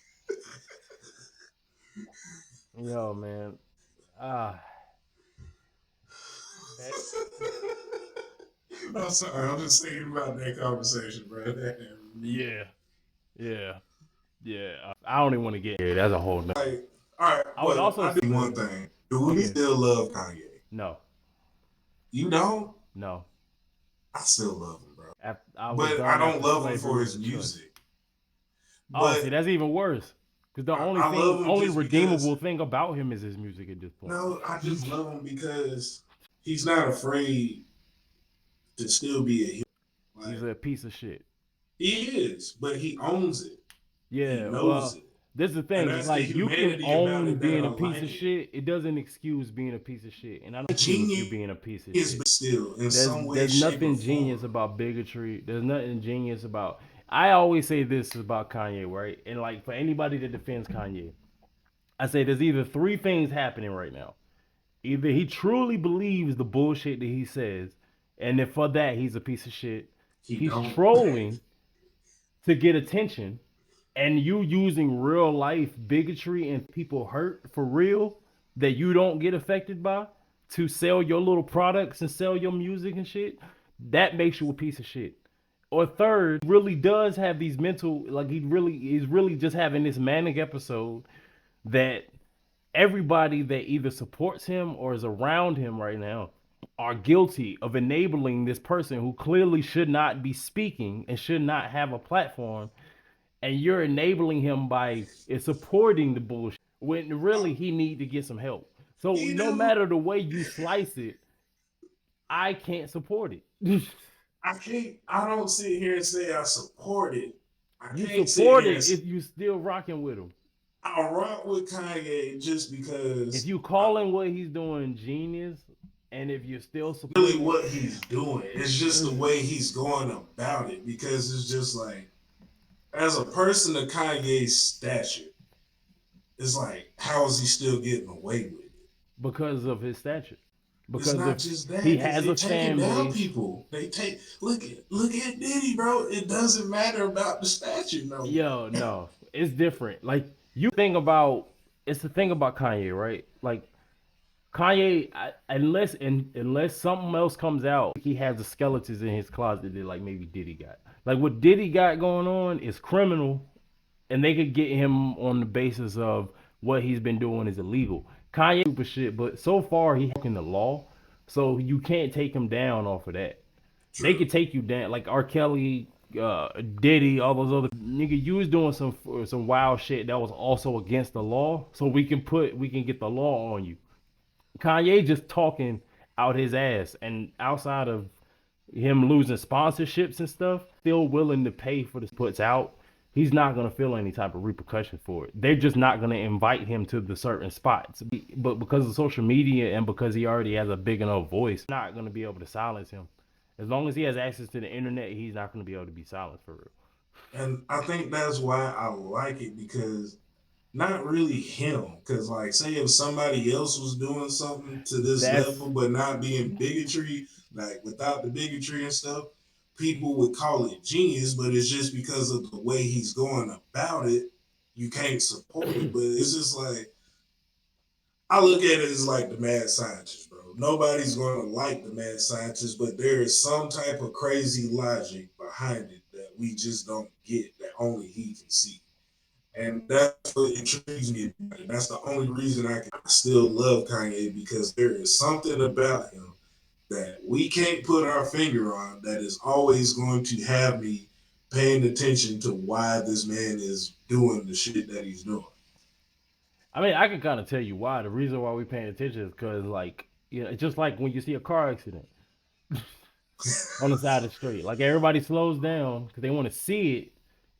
Yo, man. Ah, that, I'm sorry, I'm just thinking about that conversation, bro. That had me. yeah, yeah, yeah. I don't even want to get. Yeah, that's a whole. Like, all right, I would well, also I do say, one thing. Do we okay, still love Kanye? no, You don't? no. I still love him, bro. I was But I done don't after love him slavery for was his a choice. music. Oh, see, But that's even worse. Because the only I love thing, him only just because, redeemable thing about him is his music at this point. no, I just love him because he's not afraid to still be a hero. He's Like, a piece of shit. he is, but he owns it. He Yeah, knows well, it. this is the And thing. that's the Like, you can humanity about own it that being I a piece like of it. shit. It doesn't excuse being a piece of shit, and I don't excuse you Genius being a piece of is shit. still in There's some way, there's shape, or nothing form. genius about bigotry. There's nothing genius about. I always say this about Kanye, right? And like for anybody that defends Kanye, I say there's either three things happening right now. Either he truly believes the bullshit that he says, and then for that he's a piece of shit. He He's don't. trolling to get attention, and you using real life bigotry and people hurt for real that you don't get affected by to sell your little products and sell your music and shit, that makes you a piece of shit. Or third, really does have these mental, like he's really just having this manic episode that everybody that either supports him or is around him right now are guilty of enabling this person who clearly should not be speaking and should not have a platform, and you're enabling him by supporting the bullshit when really he need to get some help. So He no do. matter the way you slice it, I can't support it. I can't. I don't sit here and say I support it. I You can't sit support here and. it if you still rocking with him. I rock with Kanye just If because you I calling what he's doing genius, and if you're still really supporting what he's doing. It's just the way he's going about it because it's just like as a person of Kanye's stature, it's like how is he still getting away with it? because of his stature, It's because not of just he that because has they a taking fan down base. people. They take look at Diddy, bro. It doesn't matter about the statue no Yo, more. no, it's different. Like you think about, it's the thing about Kanye, right? Like Kanye, unless something else comes out, he has the skeletons in his closet that like maybe Diddy got. Like what Diddy got going on is criminal, and they could get him on the basis of what he's been doing is illegal. Kanye super shit, but so far he broken the law, so you can't take him down off of that. They True. could take you down, like R. Kelly, Diddy, all those other nigga. You was doing some wild shit that was also against the law, so we can get the law on you. Kanye just talking out his ass, and outside of him losing sponsorships and stuff, still willing to pay for this puts out. He's not gonna feel any type of repercussion for it. They're just not gonna invite him to the certain spots. But because of social media and because he already has a big enough voice, not gonna be able to silence him. As long as he has access to the internet, he's not gonna be able to be silenced for real. And I think that's why I like it because not really him. Because, like, say if somebody else was doing something to this That's level, but not being bigotry, like without the bigotry and stuff, people would call it genius. But it's just because of the way he's going about it, you can't support it. But it's just like, I look at it as like the mad scientist, bro. Nobody's going to like the mad scientist, but there is some type of crazy logic behind it that we just don't get, that only he can see. And that's what intrigues me about it. That's the only reason I still love Kanye because there is something about him that we can't put our finger on that is always going to have me paying attention to why this man is doing the shit that he's doing. I mean, I can kind of tell you why. The reason why we paying attention is because, like, you know, it's just like when you see a car accident on the side of the street. Like everybody slows down because they want to see it.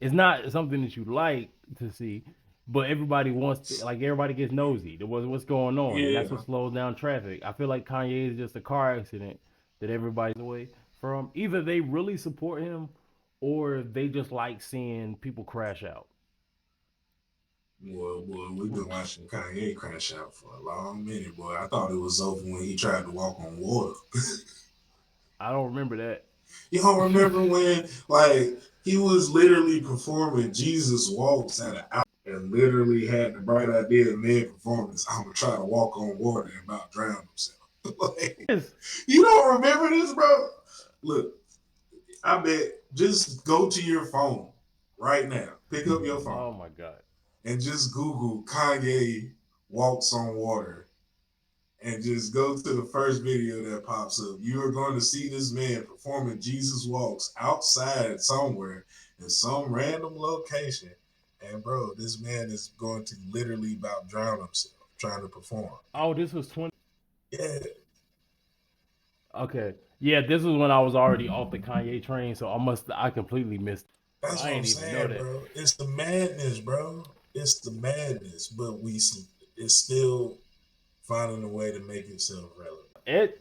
It's not something that you like to see, but everybody wants to, like everybody gets nosy to what's going on, and that's Yeah. what slows down traffic. I feel like Kanye is just a car accident that everybody's away from. Either they really support him, or they just like seeing people crash out. Boy, we've been watching Kanye crash out for a long minute, boy. I thought it was over when he tried to walk on water. I don't remember that. You don't remember when, like, he was literally performing Jesus walks at an out, and and literally had the bright idea mid performance. I'm gonna try to walk on water and about drown himself. Like, you don't remember this, bro? Look, I bet just go to your phone right now. Pick up your phone. Oh my God. And just Google Kanye walks on water and just go to the first video that pops up. You are going to see this man performing Jesus Walks outside somewhere in some random location. And bro, this man is going to literally about drown himself trying to perform. Oh, this was 20. Yeah. Okay. Yeah, this was when I was already off the Kanye train, so I completely missed. That's I what I'm didn't even know saying, that. bro. It's the madness, bro. It's the madness, but it's still finding a way to make itself relevant.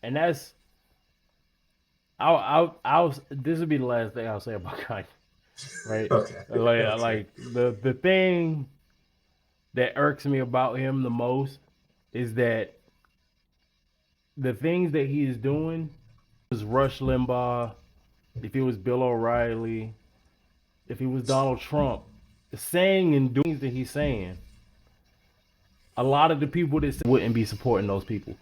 And that's I'll this will be the last thing I'll say about Kanye, right? Okay. Like the thing that irks me about him the most is that the things that he is doing is Rush Limbaugh, if it was Bill O'Reilly, if he was Donald Trump, saying and doing things that he's saying, a lot of the people that wouldn't be supporting those people.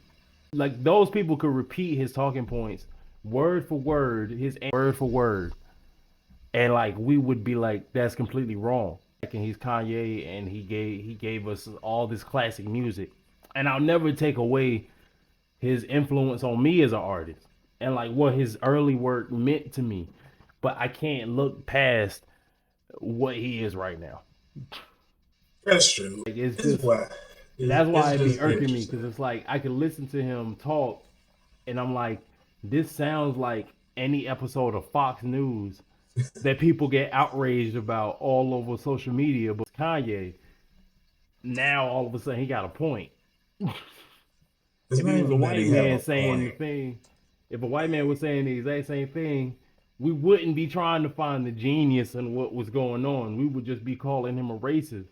Like those people could repeat his talking points word for word, word for word, and like we would be like, that's completely wrong. And he's Kanye, and he gave us all this classic music, and I'll never take away his influence on me as an artist and like what his early work meant to me, but I can't look past what he is right now. That's true. Like it's This is just why. that's It's why it be just irking me, because interesting. it's like I can listen to him talk and I'm like, this sounds like any episode of Fox News that people get outraged about all over social media. But Kanye, now all of a sudden he got a point. It's If he not was a even that white he have man a saying the point. thing, if a white man was saying the exact same thing, we wouldn't be trying to find the genius in what was going on. We would just be calling him a racist.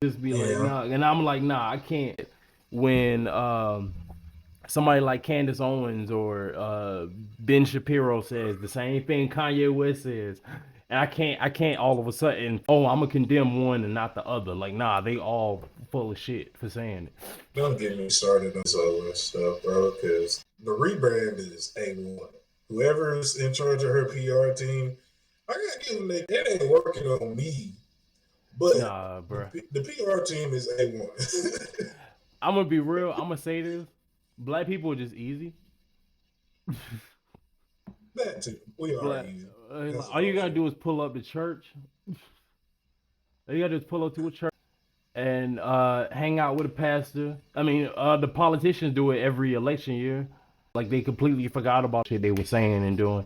Just be like, Yeah. nah. And I'm like, nah, I can't. When somebody like Candace Owens or Ben Shapiro says the same thing Kanye West says, and I can't all of a sudden, oh, I'm gonna condemn one and not the other. Like, nah, they all full of shit for saying it. Don't get me started on this other stuff, bro, because the rebrand is A1. Whoever's in charge of her PR team, I gotta give them that. It ain't working on me, but Nah, bro. the PR team is A1. I'm gonna be real. I'm gonna say this: black people are just easy. That too. We are Black, easy. That's all you all gotta true. do is pull up to church. All you gotta do is pull up to a church and hang out with a pastor. I mean, the politicians do it every election year. Like they completely forgot about shit they were saying and doing.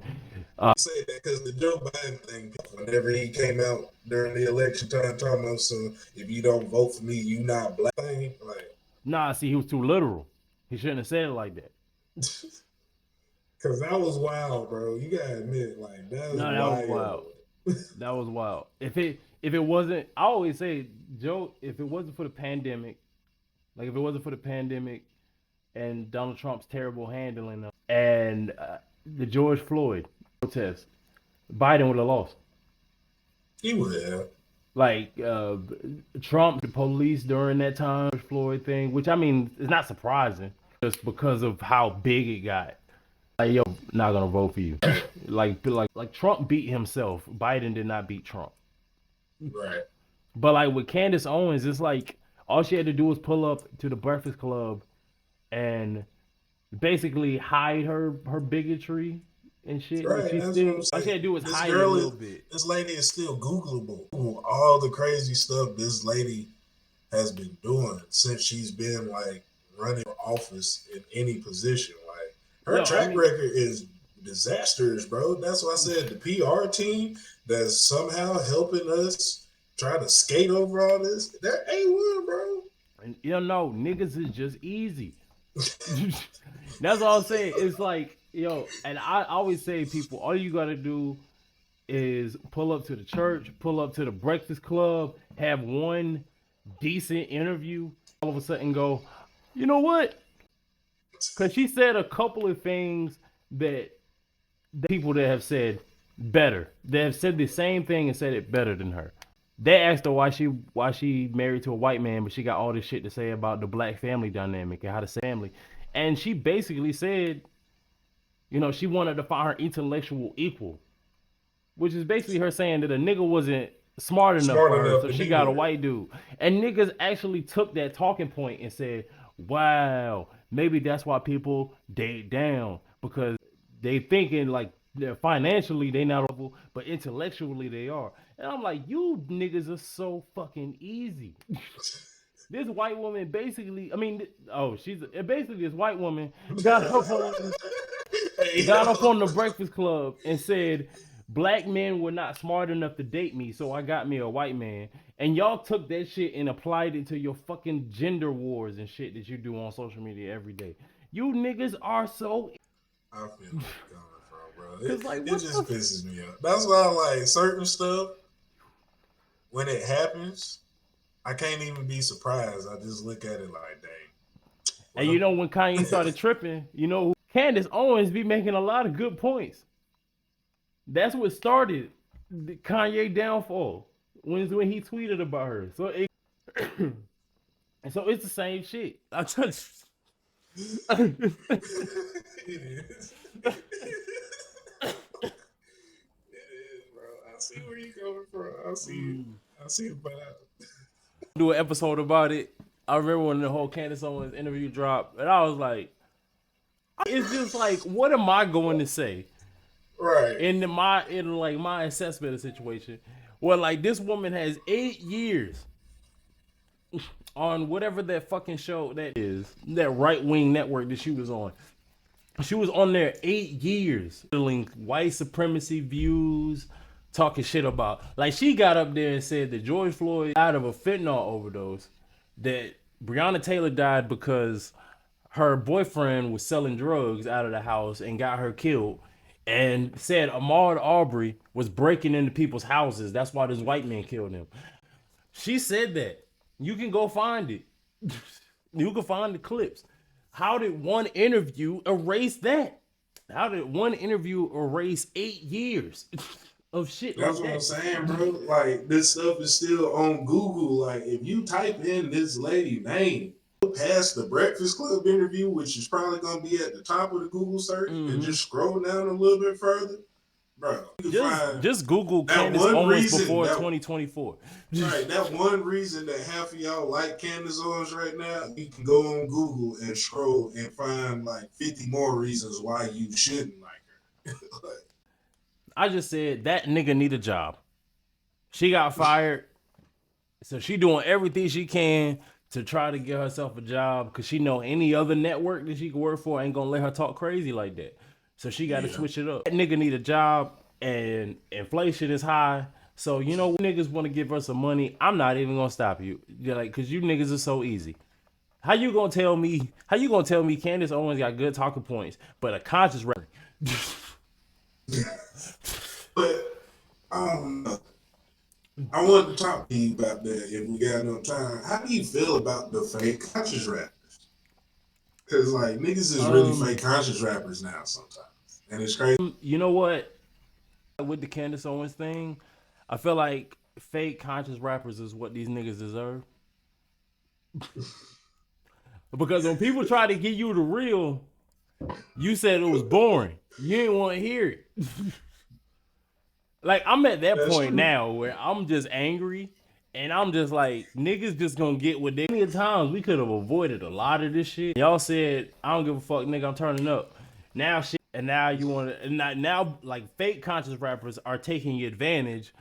I say that because the Joe Biden thing, whenever he came out during the election time, talking about some, if you don't vote for me, you not black thing. Like, Nah, see, he was too literal. He shouldn't have said it like that. because that was wild, bro. You gotta admit, like, that was No, that was wild. wild. That was wild. If it wasn't, I always say, Joe, if it wasn't for the pandemic, like if it wasn't for the pandemic and Donald Trump's terrible handling of, and the George Floyd protest, Biden would have lost. He would have. Like Trump, the police during that time, George Floyd thing, which I mean, it's not surprising, just because of how big it got. Like, yo, not gonna vote for you. like Trump beat himself. Biden did not beat Trump. Right. But like with Candace Owens, it's like all she had to do was pull up to the Breakfast Club and basically hide her bigotry and shit. Which Right. she That's what still I'm all she saying. had to do was This hide it a girl little is, bit. this lady is still Googleable. All the crazy stuff this lady has been doing since she's been like running for office in any position. Like, her Yo, I track mean, record is disastrous, bro. That's why I said the PR team that's somehow helping us try to skate over all this. They're A1, bro. and you know, niggas is just easy. That's all I'm saying. It's like, yo, and I always say, people, all you gotta do is pull up to the church, pull up to the Breakfast Club, have one decent interview, all of a sudden go, you know what? Because she said a couple of things that the people that have said better, that have said the same thing and said it better than her. They asked her why she married to a white man, but she got all this shit to say about the black family dynamic and how to say family. And she basically said, she wanted to find her intellectual equal, which is basically her saying that a nigga wasn't smart enough Smart for her, enough so to she be got a with her. white dude. And niggas actually took that talking point and said, "Wow, maybe that's why people date down because they thinking like they're financially they not able, but intellectually they are." And I'm like, you niggas are so fucking easy. This white woman basically, I mean, she's basically this white woman got up on Hey, got up yo. on the Breakfast Club and said black men were not smart enough to date me, so I got me a white man. And y'all took that shit and applied it to your fucking gender wars and shit that you do on social media every day. You niggas are so I feel where you're coming from, bro. cause like It what just the pisses me off. That's why I like certain stuff when it happens. I can't even be surprised. I just look at it like, dang. and Well, when Kanye started tripping, Candace Owens be making a lot of good points. That's what started the Kanye downfall when he tweeted about her. So and so it's the same shit. I just it is. It is, bro. I see where you coming from. I see it. I see it, but do an episode about it. I remember when the whole Candace Owens interview dropped, and I was like, it's just like, what am I going to say right. in my assessment of the situation? Well, like this woman has 8 years on whatever that fucking show that is, that right wing network that she was on. She was on there 8 years, dealing white supremacy views, talking shit about. Like she got up there and said that George Floyd died of a fentanyl overdose, that Breonna Taylor died because her boyfriend was selling drugs out of the house and got her killed, and said Ahmaud Arbery was breaking into people's houses. That's why this white man killed him. She said that. You can go find it. You can find the clips. How did one interview erase that? How did one interview erase 8 years of shit That's like what I'm that? saying, bro. Like this stuff is still on Google. Like if you type in this lady name past the Breakfast Club interview, which is probably gonna be at the top of the Google search, and Mm-hmm. just scroll down a little bit further, bro, you can Just find just Google that Candace one Owens reason before that 2024. right, that one reason that half of y'all like Candace Owens right now, you can go on Google and scroll and find like 50 more reasons why you shouldn't like her. Like, I just said that nigga need a job. She got fired, so she doing everything she can to try to get herself a job because she know any other network that she can work for ain't gonna let her talk crazy like that. So she got to yeah. switch it up. That nigga need a job, and inflation is high. So niggas want to give her some money. I'm not even gonna stop you, like, cause you niggas are so easy. How you gonna tell me? How you gonna tell me Candace Owens got good talking points, but a conscious rapper? But I don't know. I wanted to talk to you about that if we got no time. How do you feel about the fake conscious rappers? Because like niggas is really fake conscious rappers now sometimes, and it's crazy. You know what? With the Candace Owens thing, I feel like fake conscious rappers is what these niggas deserve. Because when people try to give you the real, you said it was boring. You didn't want to hear it. Like I'm at that That's point true. now where I'm just angry and I'm just like, niggas just gonna get what they. Many times we could have avoided a lot of this shit. Y'all said, I don't give a fuck, nigga, I'm turning up. Now shit, and now you want to, now like fake conscious rappers are taking advantage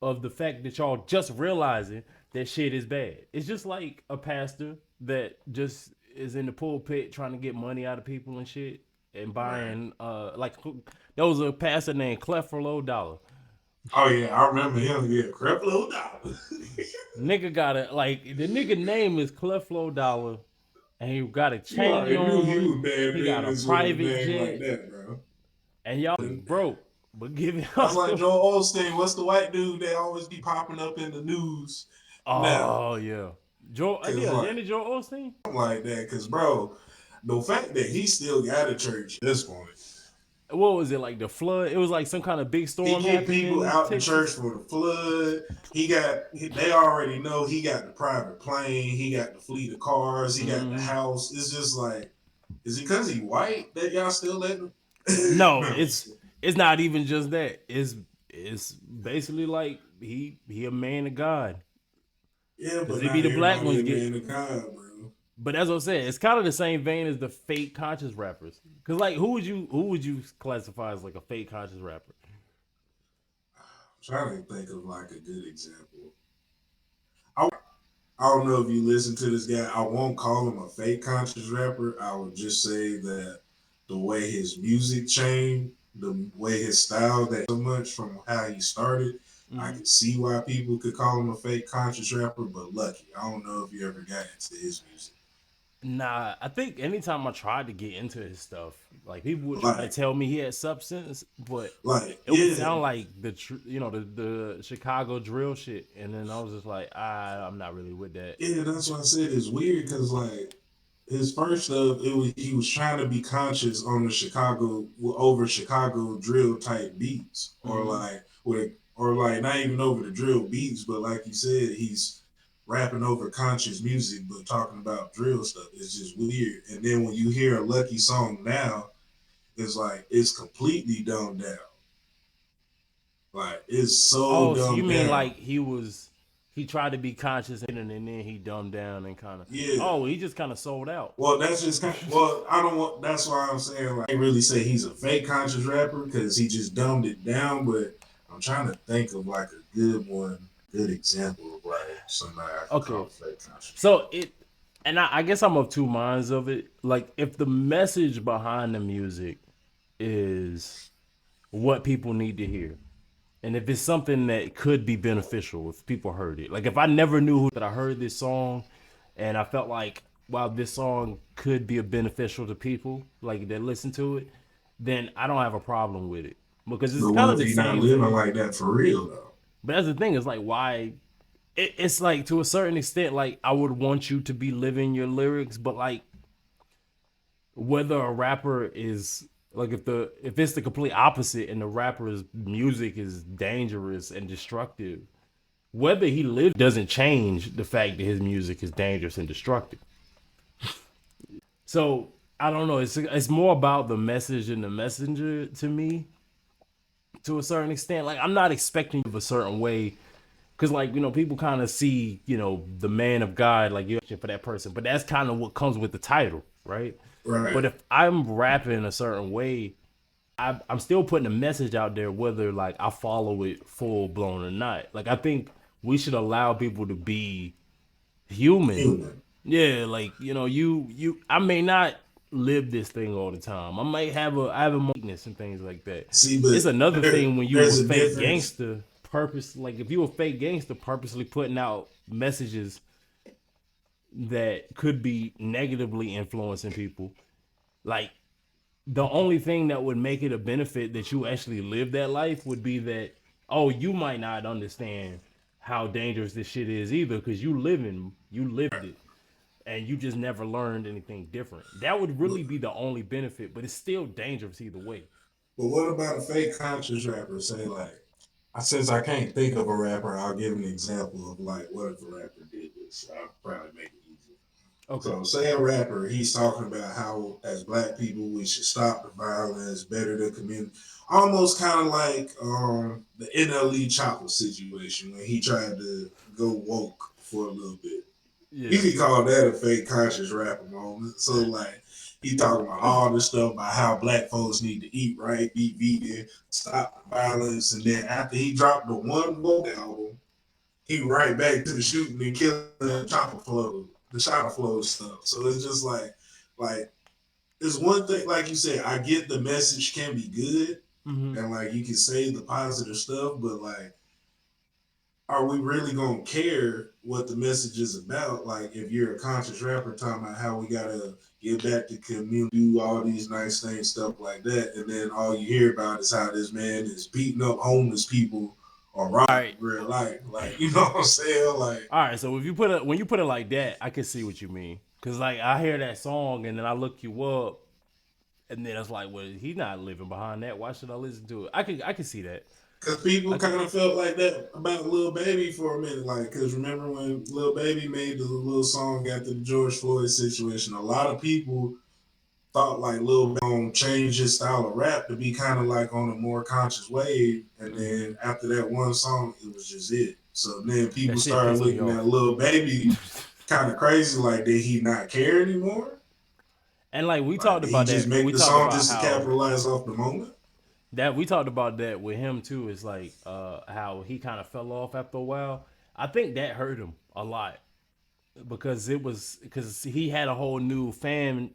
of the fact that y'all just realizing that shit is bad. It's just like a pastor that just is in the pulpit trying to get money out of people and shit and Right. buying like there was a pastor named Clef for Low Dollar. Oh yeah, I remember him. Yeah, Creflo Dollar. Nigga got a like the nigga name is Clifflo Dollar, and he got a You chain already knew he on. was bad He got a business with a private name like jet, that, bro. and y'all is broke. But give it That's up like to. Joel Osteen. What's the white dude that always be popping up in the news now? Oh yeah, Joe. Cause Yeah, like Danny Joe Osteen. like that, cause bro, the fact that he still got a church at this point, what was it like the flood? It was like some kind of big He storm kicked happened people in out the church Texas. for the flood. They already know he got the private plane. He got the fleet of cars. He got the Mm-hmm. house. It's just like, is it because he white that y'all still letting him? No, No. it's not even just that. It's basically like he a man of God. Yeah, Cause but it be not the black everybody ones a get. man of God, bro. But as I'm saying, it's kind of the same vein as the fake conscious rappers. Cause like who would you classify as like a fake conscious rapper? I'm trying to think of like a good example. I, I don't know if you listen to this guy. I won't call him a fake conscious rapper. I would just say that the way his music changed, the way his style that so much from how he started, I Mm-hmm. could see why people could call him a fake conscious rapper. But lucky, I don't know if you ever got into his music. Nah, I think anytime I tried to get into his stuff, like people would try to Like, tell me he had substance, but it would yeah, sound like the Chicago drill shit, and then I was just like, I'm not really with that. yeah. That's why I said it's weird because like his first stuff, he was trying to be conscious on the Chicago over Chicago drill type beats, or Mm-hmm. like with or like not even over the drill beats, but like you said, he's rapping over conscious music, but talking about drill stuff. It's just weird. And then when you hear a Lucky song now, it's like it's completely dumbed down. Like it's so Oh, so you dumbed mean down. like he tried to be conscious and then he dumbed down and kind of Yeah. oh he just kind of sold out. Well, that's just kind of, well, I don't want. That's why I'm saying like I can't really say he's a fake conscious rapper because he just dumbed it down. But I'm trying to think of like a good one, good example of like somebody I can call Okay, a fake conscious rapper. so and I guess I'm of two minds of it. Like if the message behind the music is what people need to hear. And if it's something that could be beneficial if people heard it. Like if I never knew that I heard this song and I felt like wow this song could be a beneficial to people like that listen to it, then I don't have a problem with it. Because it's But kind what of if the he not same living thing. like that for real though? But that's the thing, is like why it's like to a certain extent like I would want you to be living your lyrics, but like whether a rapper is like if it's the complete opposite and the rapper's music is dangerous and destructive, whether he lives doesn't change the fact that his music is dangerous and destructive. So I don't know. It's more about the message and the messenger to me, to a certain extent. Like I'm not expecting of a certain way, because like people kind of see the man of God like you're for that person, but that's kind of what comes with the title, right? But Right. if I'm rapping a certain way, I'm still putting a message out there, whether like I follow it full blown or not. Like I think we should allow people to be human. Human. Yeah, like you I may not live this thing all the time. I have a weakness and things like that. See, It's but another thing when you there's a a fake difference. gangster purpose like if you a fake gangster purposely putting out messages that could be negatively influencing people. Like the only thing that would make it a benefit that you actually live that life would be that oh you might not understand how dangerous this shit is either because you lived it and you just never learned anything different. That would But, really be the only benefit, but it's still dangerous either way. but what about a fake conscious rapper? Say like, since I can't think of a rapper, I'll give an example of like what if a rapper did this. I'll probably make it easier. Okay. So say a rapper, he's talking about how as black people we should stop the violence, better the community. Almost kind of like the NLE Chopper situation when he tried to go woke for a little bit. You Yeah. could call that a fake conscious rapper moment. So like he talking about all this stuff about how black folks need to eat right, be vegan, stop the violence, and then after he dropped the one woke album, he right back to the shooting and killing the chopper flow, the chopper flow stuff. So it's just like it's one thing, like you said, I get the message can be good Mm-hmm. and like you can say the positive stuff, but like, are we really gonna care what the message is about? Like, if you're a conscious rapper talking about how we gotta get back to community, do all these nice things, stuff like that, and then all you hear about is how this man is beating up homeless people or All robbing right. in real life. Like, you know what I'm saying? Like, All right. So if you when you put it like that, I can see what you mean. Cause like I hear that song and then I look you up And then it's like, well, he's not living behind that. Why should I listen to it? I could see that. Cause people I could, kind of felt like that about Lil Baby for a minute, like, cause remember when Lil Baby made the little song after the George Floyd situation? A lot of people thought like Lil Baby changed his style of rap to be kind of like on a more conscious wave, and then after that one song, it was just it. So then that people shit started pissed me looking off. at Lil Baby kind of crazy, like did he not care anymore? And like we Like talked did he about just that. make We the talked song about just to how capitalize off the moment? that we talked about that with him too. Is like how he kind of fell off after a while. I think that hurt him a lot because he had a whole new fan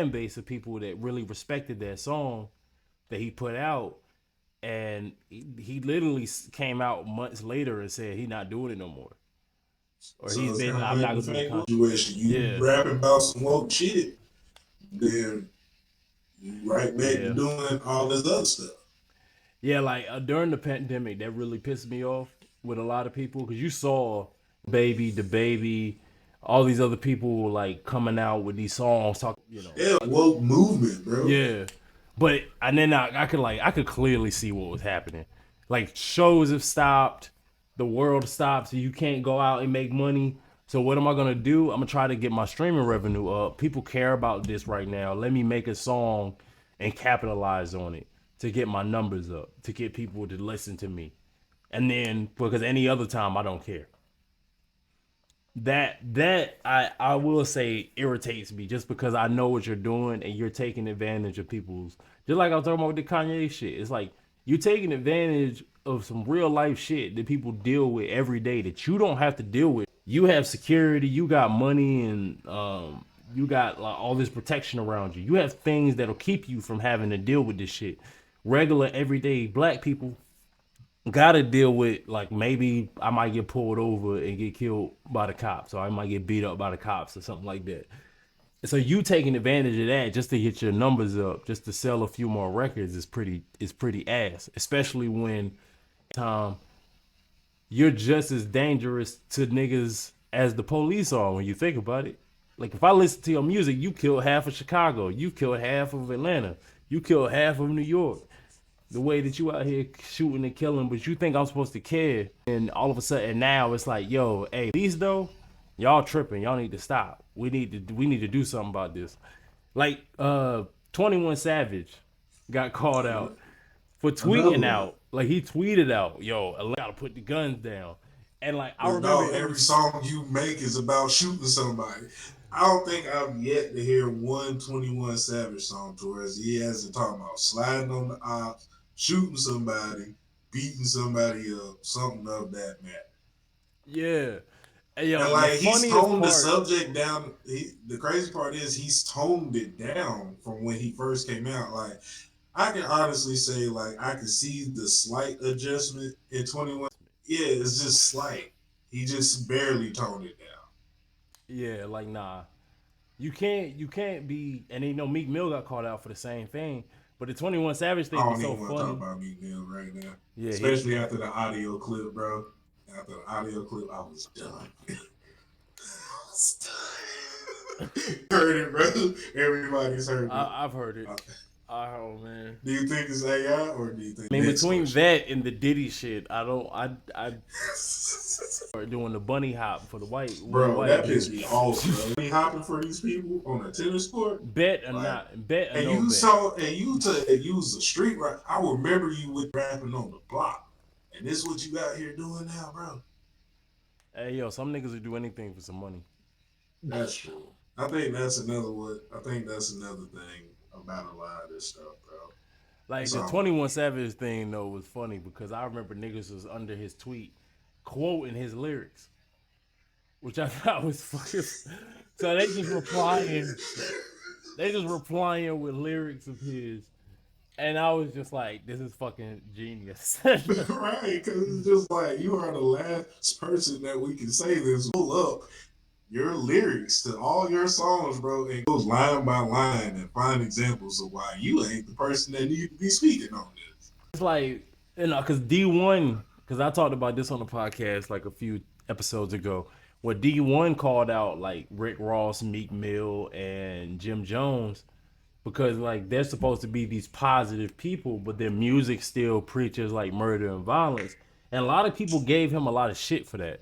base of people that really respected that song that he put out, and he literally came out months later and said he's not doing it no more, or So he's it's kind been of I'm like not the gonna do the fake con. situation. You Yeah, rapping about some woke shit, then you right back to yeah, doing all this other stuff. yeah. Like during the pandemic, that really pissed me off with a lot of people because you saw the baby, all these other people like coming out with these songs talking, Yeah, woke movement, bro. yeah. But and then I could clearly see what was happening. Like shows have stopped, the world stopped, so you can't go out and make money. So what am I gonna do? I'm gonna try to get my streaming revenue up. People care about this right now. Let me make a song and capitalize on it to get my numbers up, to get people to listen to me. And then because any other time I don't care. That I will say irritates me just because I know what you're doing and you're taking advantage of people's, just like I was talking about with the Kanye shit. It's like you're taking advantage of some real life shit that people deal with every day that you don't have to deal with. You have security, you got money, and you got like all this protection around you. You have things that'll keep you from having to deal with this shit. Regular everyday black people gotta deal with, like, maybe I might get pulled over and get killed by the cops, or I might get beat up by the cops or something like that. So you taking advantage of that just to get your numbers up, just to sell a few more records is pretty ass. Especially when you're just as dangerous to niggas as the police are when you think about it. Like if I listen to your music, you killed half of Chicago, you killed half of Atlanta, you killed half of New York. The way that you out here shooting and killing, but you think I'm supposed to care, and all of a sudden now it's like, yo, hey, these though, y'all tripping, y'all need to stop. We need to do something about this. Like 21 Savage got called out for Another tweeting one. out, like he tweeted out, yo, I gotta put the guns down. And like I But remember dog, it every was, song you make is about shooting somebody. I don't think I've yet to hear one 21 Savage song towards he hasn't talking about sliding on the ops, shooting somebody, beating somebody up, something of that matter. yeah. And yo, And the like he's funniest toned the part, subject down. The crazy part is he's toned it down from when he first came out. Like I can honestly say, like I can see the slight adjustment in 21. Yeah, it's just slight. He just barely toned it down. yeah, like nah. You can't be, and you know Meek Mill got called out for the same thing. But the 21 Savage I thing be don't so even want to talk funny. about Meek Mill right now, Yeah, especially after the audio clip, bro. After the audio clip, I was done. Heard it, bro. Everybody's heard it. I've heard it. Okay. Oh man. Do you think it's AI or do you think I mean, next between question? that and the Diddy shit, I don't. I doing the bunny hop for the Bro, white that pissed me dudes. off, bro. Me hopping for these people on a tennis court, Bet or like, not, bet or and no you bet. saw, and you was a street rap. I remember you with rapping on the block, and this what you out here doing now, bro. Hey yo, some niggas will do anything for some money. That's true. I think that's another what. I think that's another thing about a lot of this stuff, bro. Like It's the all 21 Savage thing though was funny because I remember niggas was under his tweet quoting his lyrics, which I thought was fucking. So they just replying with lyrics of his, and I was just like, this is fucking genius. right, because it's just like you are the last person that we can say this. Pull up your lyrics to all your songs, bro, and goes line by line and find examples of why you ain't the person that need to be speaking on this. It's like, because D1, because I talked about this on the podcast like a few episodes ago, where D1 called out like Rick Ross, Meek Mill, and Jim Jones because like they're supposed to be these positive people, but their music still preaches like murder and violence. And a lot of people gave him a lot of shit for that.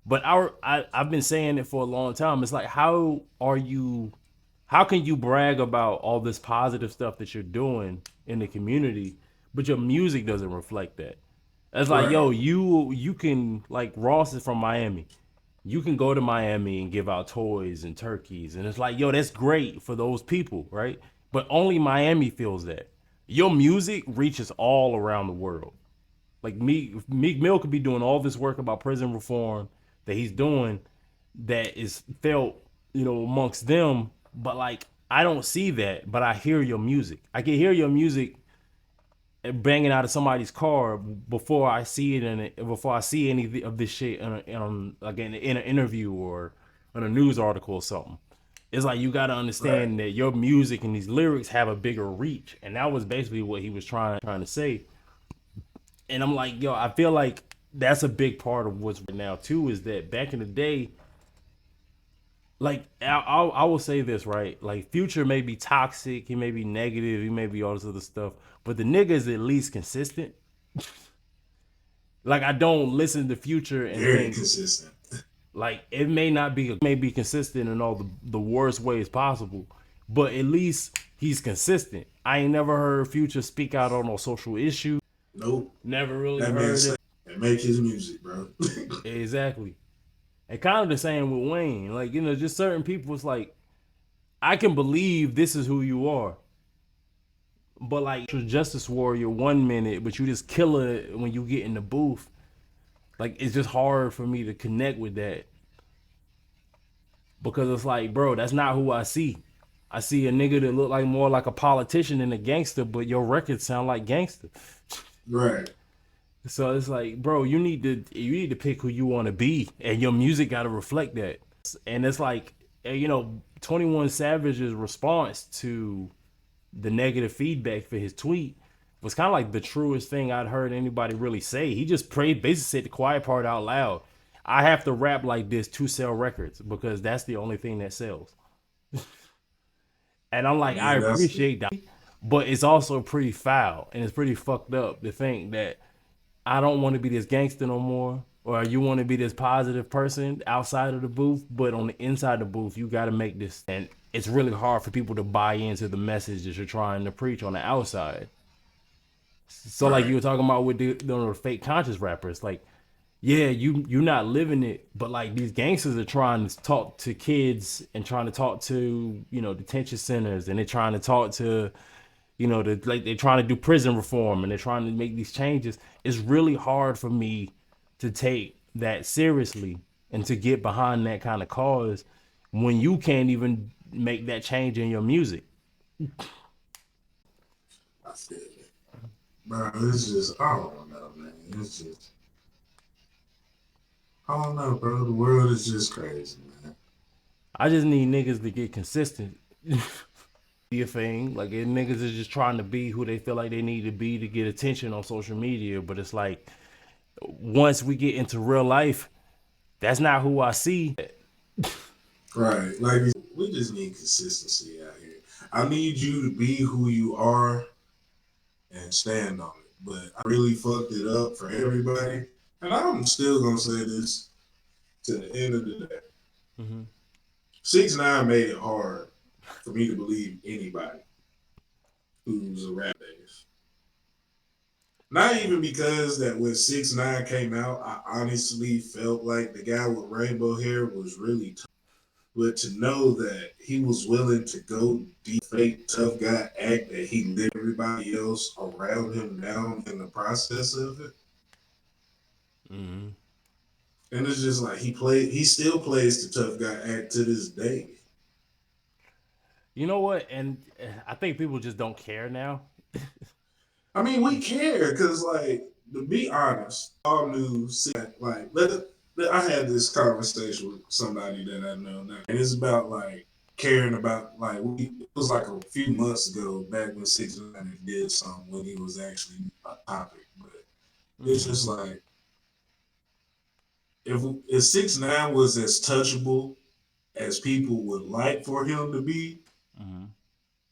But I've been saying it for a long time. It's like, how can you brag about all this positive stuff that you're doing in the community, but your music doesn't reflect that? It's like, Right. yo, you can, like, Ross is from Miami. You can go to Miami and give out toys and turkeys, and it's like, yo, that's great for those people, right? But only Miami feels that. Your music reaches all around the world. Like Meek Mill could be doing all this work about prison reform that he's doing, that is felt, amongst them. But like, I don't see that, but I hear your music. I can hear your music banging out of somebody's car before I see it before I see any of this shit like in an interview or in a news article or something. It's like, you got to Right. understand that your music and these lyrics have a bigger reach, and that was basically what he was trying to say. And I'm like, yo, I feel like that's a big part of what's right now too. Is that back in the day, like I will say this, right? Like, Future may be toxic, he may be negative, he may be all this other stuff, but the nigga is at least consistent. Like, I don't listen to Future and Very think, consistent. like, it may be consistent in all the worst ways possible, but at least he's consistent. I ain't never heard Future speak out on no social issues. Nope. Never really That man heard say it. and make his music, bro. Exactly. And kind of the same with Wayne. Like, just certain people, it's like, I can believe this is who you are. But like, justice warrior 1 minute, but you just kill it when you get in the booth. Like, it's just hard for me to connect with that, because it's like, bro, that's not who I see. I see a nigga that look like more like a politician than a gangster, but your records sound like gangster. Right. So it's like, bro, you need to pick who you want to be, and your music got to reflect that. And it's like, 21 Savage's response to the negative feedback for his tweet was kind of like the truest thing I'd heard anybody really say. He just basically said the quiet part out loud. I have to rap like this to sell records because that's the only thing that sells. And I'm I like, I mean, that's appreciate that, but it's also pretty foul and it's pretty fucked up to think that I don't want to be this gangster no more, or you want to be this positive person outside of the booth, but on the inside of the booth, you got to make this. And it's really hard for people to buy into the message that you're trying to preach on the outside. So like, you right. were talking about with the fake conscious rappers, like, yeah, you're not living it, but like, these gangsters are trying to talk to kids and trying to talk to, detention centers, and they're trying to talk to, like, they're trying to do prison reform, and they're trying to make these changes. It's really hard for me to take that seriously and to get behind that kind of cause when you can't even make that change in your music. I feel it. Bro, it's just, I don't know, man. It's just, I don't know, bro. The world is just crazy, man. I just need niggas to get consistent. Be a thing. Like, niggas is just trying to be who they feel like they need to be to get attention on social media. But it's like, once we get into real life, that's not who I see. Right. Like, we just need consistency out here. I need you to be who you are and stand on it. But I really fucked it up for everybody. And I'm still going to say this to the end of the day. Mm-hmm. 6ix9ine made it hard for me to believe anybody who's a rap base. Not even because that when 6ix9ine came out, I honestly felt like the guy with rainbow hair was really tough. But to know that he was willing to go deep, fake tough guy act that he let everybody else around him down in the process of it. Mm-hmm. And it's just like he still plays the tough guy act to this day. You know what? And I think people just don't care now. I mean, we care because, like, to be honest, all knew. Like, I had this conversation with somebody that I know now, and it's about like caring about like it was like a few months ago back when 6ix9ine did something when he was actually a topic, but it's Mm-hmm. just like if 6ix9ine was as touchable as people would like for him to be, Mm-hmm.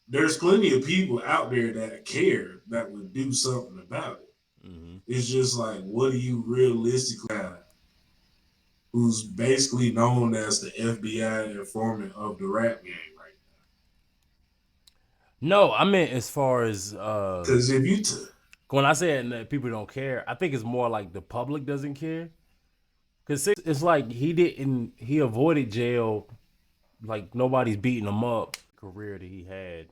there's plenty of people out there that care that would do something about it. Mm-hmm. It's just like, what do you realistically have? Who's basically known as the FBI informant of the rap game right No, I meant as far as now. Because if you when I say that people don't care, I think it's more like the public doesn't care. Cause it's like he avoided jail, like nobody's beating him up. Career that he had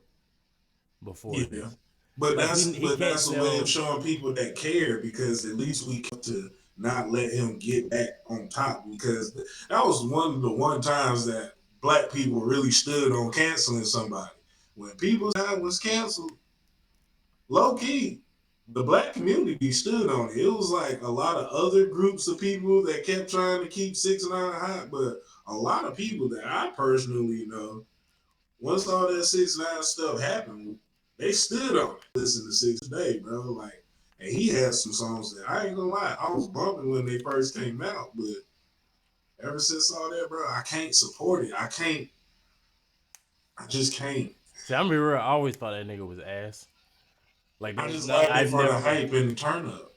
before yeah, this, like he but can't that's a way of sell. showing people that care because at least we come to not let him get back on top because that was one times that black people really stood on canceling somebody. When people's time was canceled, low key, the black community stood on it. It was like a lot of other groups of people that kept trying to keep 6ix9ine hot, but a lot of people that I personally know, once all that 6ix9ine stuff happened, they stood on it. Listen to Six Day, bro. Like, and he had some songs that I ain't gonna lie, I was bumping when they first came out, but ever since all that, bro, I can't support it. I just can't. See, I'm be real. I always thought that nigga was ass. Like I there was just not. like I it for the never. hype and the turn up.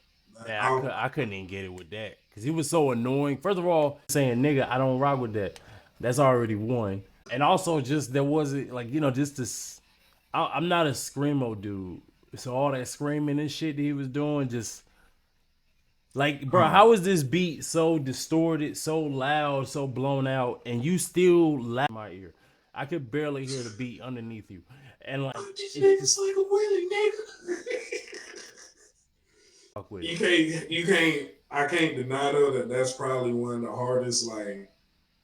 Man, I couldn't even get it with that because he was so annoying. First of all, saying nigga, I don't rock with that. That's already one. And also, just there wasn't like just this. I'm not a screamo dude, so all that screaming and shit that he was doing, just like, bro, how is this beat so distorted, so loud, so blown out, and you still laugh in my ear? I could barely hear the beat underneath you, and like These it's niggas just like a willy nigga. fuck with it. I can't deny though that that's probably one of the hardest like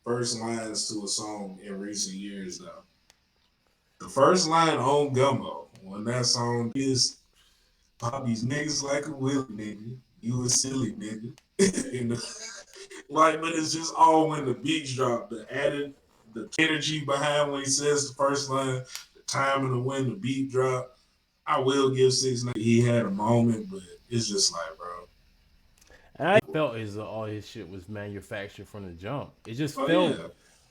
first lines to a song in recent years though. The first line on Gumbo, when that song is pop these niggas like a willy nigga, you a silly nigga. You know? Like, but it's just all when the beats drop, the energy behind when he says the first line, the timing of when the beat drop. I will give 6ix9ine. He had a moment, but it's just like, bro. And I felt as though all his shit was manufactured from the jump. It just Oh felt yeah,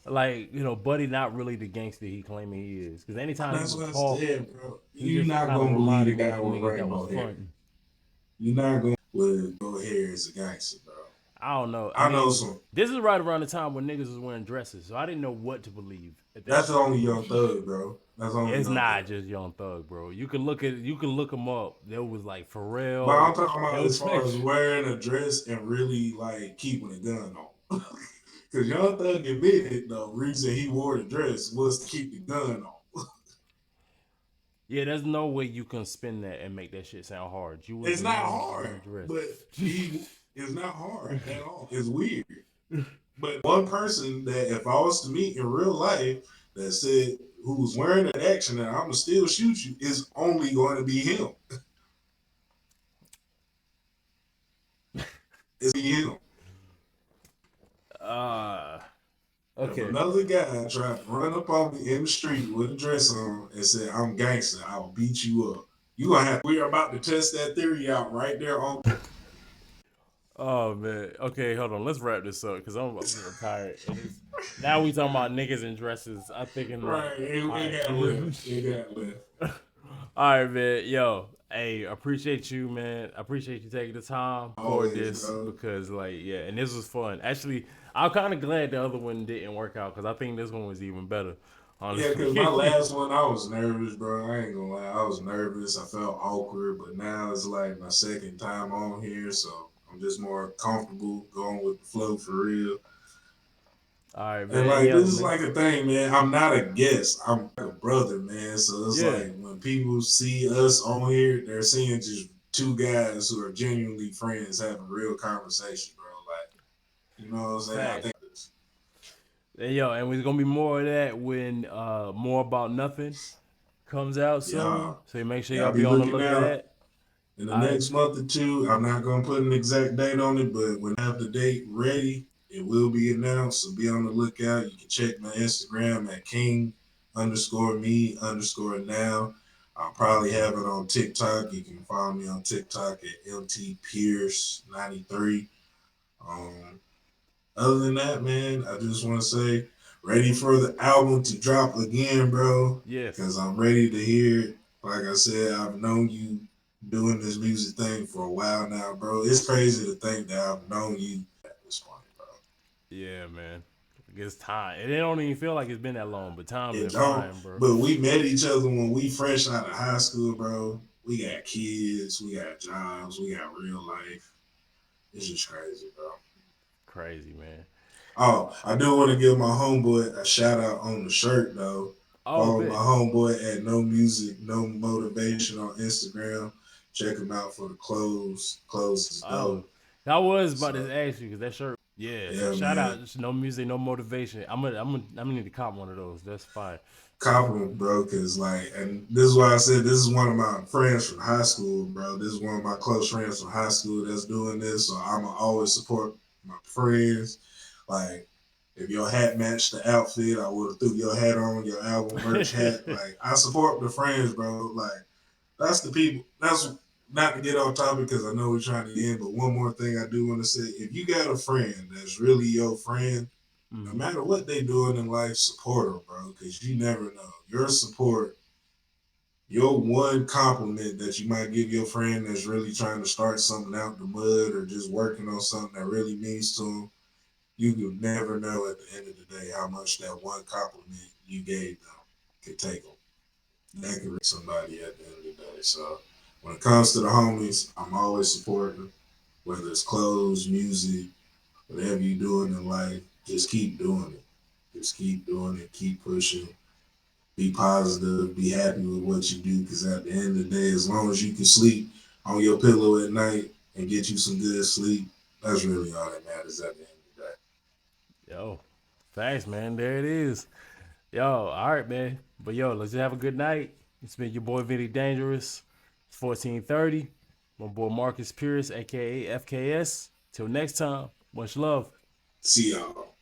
like Buddy not really the gangster he claiming he is. Because anytime he that's would what I talk, said, bro. he You're just not kind of gonna believe the reminded me guy of a with nigga that was rainbow hair. fronting. You're not gonna with go hair as a gangster, bro. I don't know. I I know mean, some. this is right around the time when niggas was wearing dresses, so I didn't know what to believe at that That's point. only Young Thug, bro. That's only It's Young not Thug. just Young Thug, bro. You can look him up. There was like But Pharrell. I'm talking There about as was far like as wearing a dress and really like keeping a gun on. Because Young Thug admitted the reason he wore the dress was to keep the gun on. yeah. There's no way you can spin that and make that shit sound hard. You was It's a not man in hard, a dress. but it's not hard at all. It's weird. But one person that if I was to meet in real life that said who was wearing that action and I'ma still shoot you is only going to be him. It's him. uh If okay. another guy tried to run up on me in the street with a dress on and said, I'm gangster, I'll beat you up. You gonna have we're about to test that theory out right there on Oh man. Okay, hold on. Let's wrap this up because I'm getting tired. And now we talking about niggas in dresses. I'm thinking like, right. all It got right. left. It got left. All right, man. Yo, hey, appreciate you, man. I appreciate you taking the time for Always, this bro. because, like, yeah, and this was fun. Actually, I'm kind of glad the other one didn't work out because I think this one was even better, Yeah, because my honestly. last one, I was nervous, bro. I ain't gonna lie. I was nervous. I felt awkward, but now it's like my second time on here, so I'm just more comfortable going with the flow for real. All right, And man. like Yeah, this is man. like a thing, man. I'm not a guest. I'm like a brother, man. So it's Yeah, like when people see us on here, they're seeing just two guys who are genuinely friends having real conversation, bro. Like, you know what I'm saying? I facts. think this. And yo, and there's gonna be more of that when more about nothing comes out Yeah. soon. So you make sure Y'all y'all be be on the looking look of out that. in the All right. next month or two. I'm not gonna put an exact date on it, but when I have the date ready, it will be announced. So be on the lookout. You can check my Instagram at King underscore me underscore now. I'll probably have it on TikTok. You can follow me on TikTok at LT Pierce 93. Um, Other than that, man, I just want to say ready for the album to drop again, bro. Yes. Cause I'm ready to hear it. Like I said, I've known you doing this music thing for a while now, bro. It's crazy to think that I've known you at this point, bro. Yeah, man. It's time. It don't even feel like it's been that long, but time It been don't. flying, bro. But we met each other when we fresh out of high school, bro. We got kids, we got jobs, we got real life. It's just crazy, bro. Crazy, man. Oh, I do want to give my homeboy a shout out on the shirt though. Oh, Follow my bet. homeboy at No Music, No Motivation on Instagram. Check him out for the clothes. Clothes is Oh, dope. I was about So to ask you because that shirt. Yeah. So yeah, shout out. man. Just no music, no motivation. I'm gonna need to cop one of those. That's fine. Compliment, bro, because like, and this is why I said this is one of my friends from high school, bro. This is one of my close friends from high school that's doing this, so I'ma always support my friends. Like, if your hat matched the outfit, I would have threw your hat on, your album merch hat. Like, I support the friends, bro. Like, that's the people. That's not to get off topic because I know we're trying to end, but one more thing I do want to say: if you got a friend that's really your friend, no hmm matter what they doing in life, support them, bro, because you never know. Your support, your one compliment that you might give your friend that's really trying to start something out the mud or just working on something that really means to them, you will never know at the end of the day how much that one compliment you gave them could take them. That could reach somebody at the end of the day. So when it comes to the homies, I'm always supporting, whether it's clothes, music, whatever you're doing in life, just keep doing it. Just keep doing it, keep pushing, be positive, be happy with what you do. Because at the end of the day, as long as you can sleep on your pillow at night and get you some good sleep, that's really all that matters at the end of the day. Yo, thanks, man. There it is. Yo, all right, man. But yo, let's just have a good night. It's been your boy Vinny Dangerous. It's 1430. My boy Marcus Pierce, aka FKS. Till next time, much love. See y'all.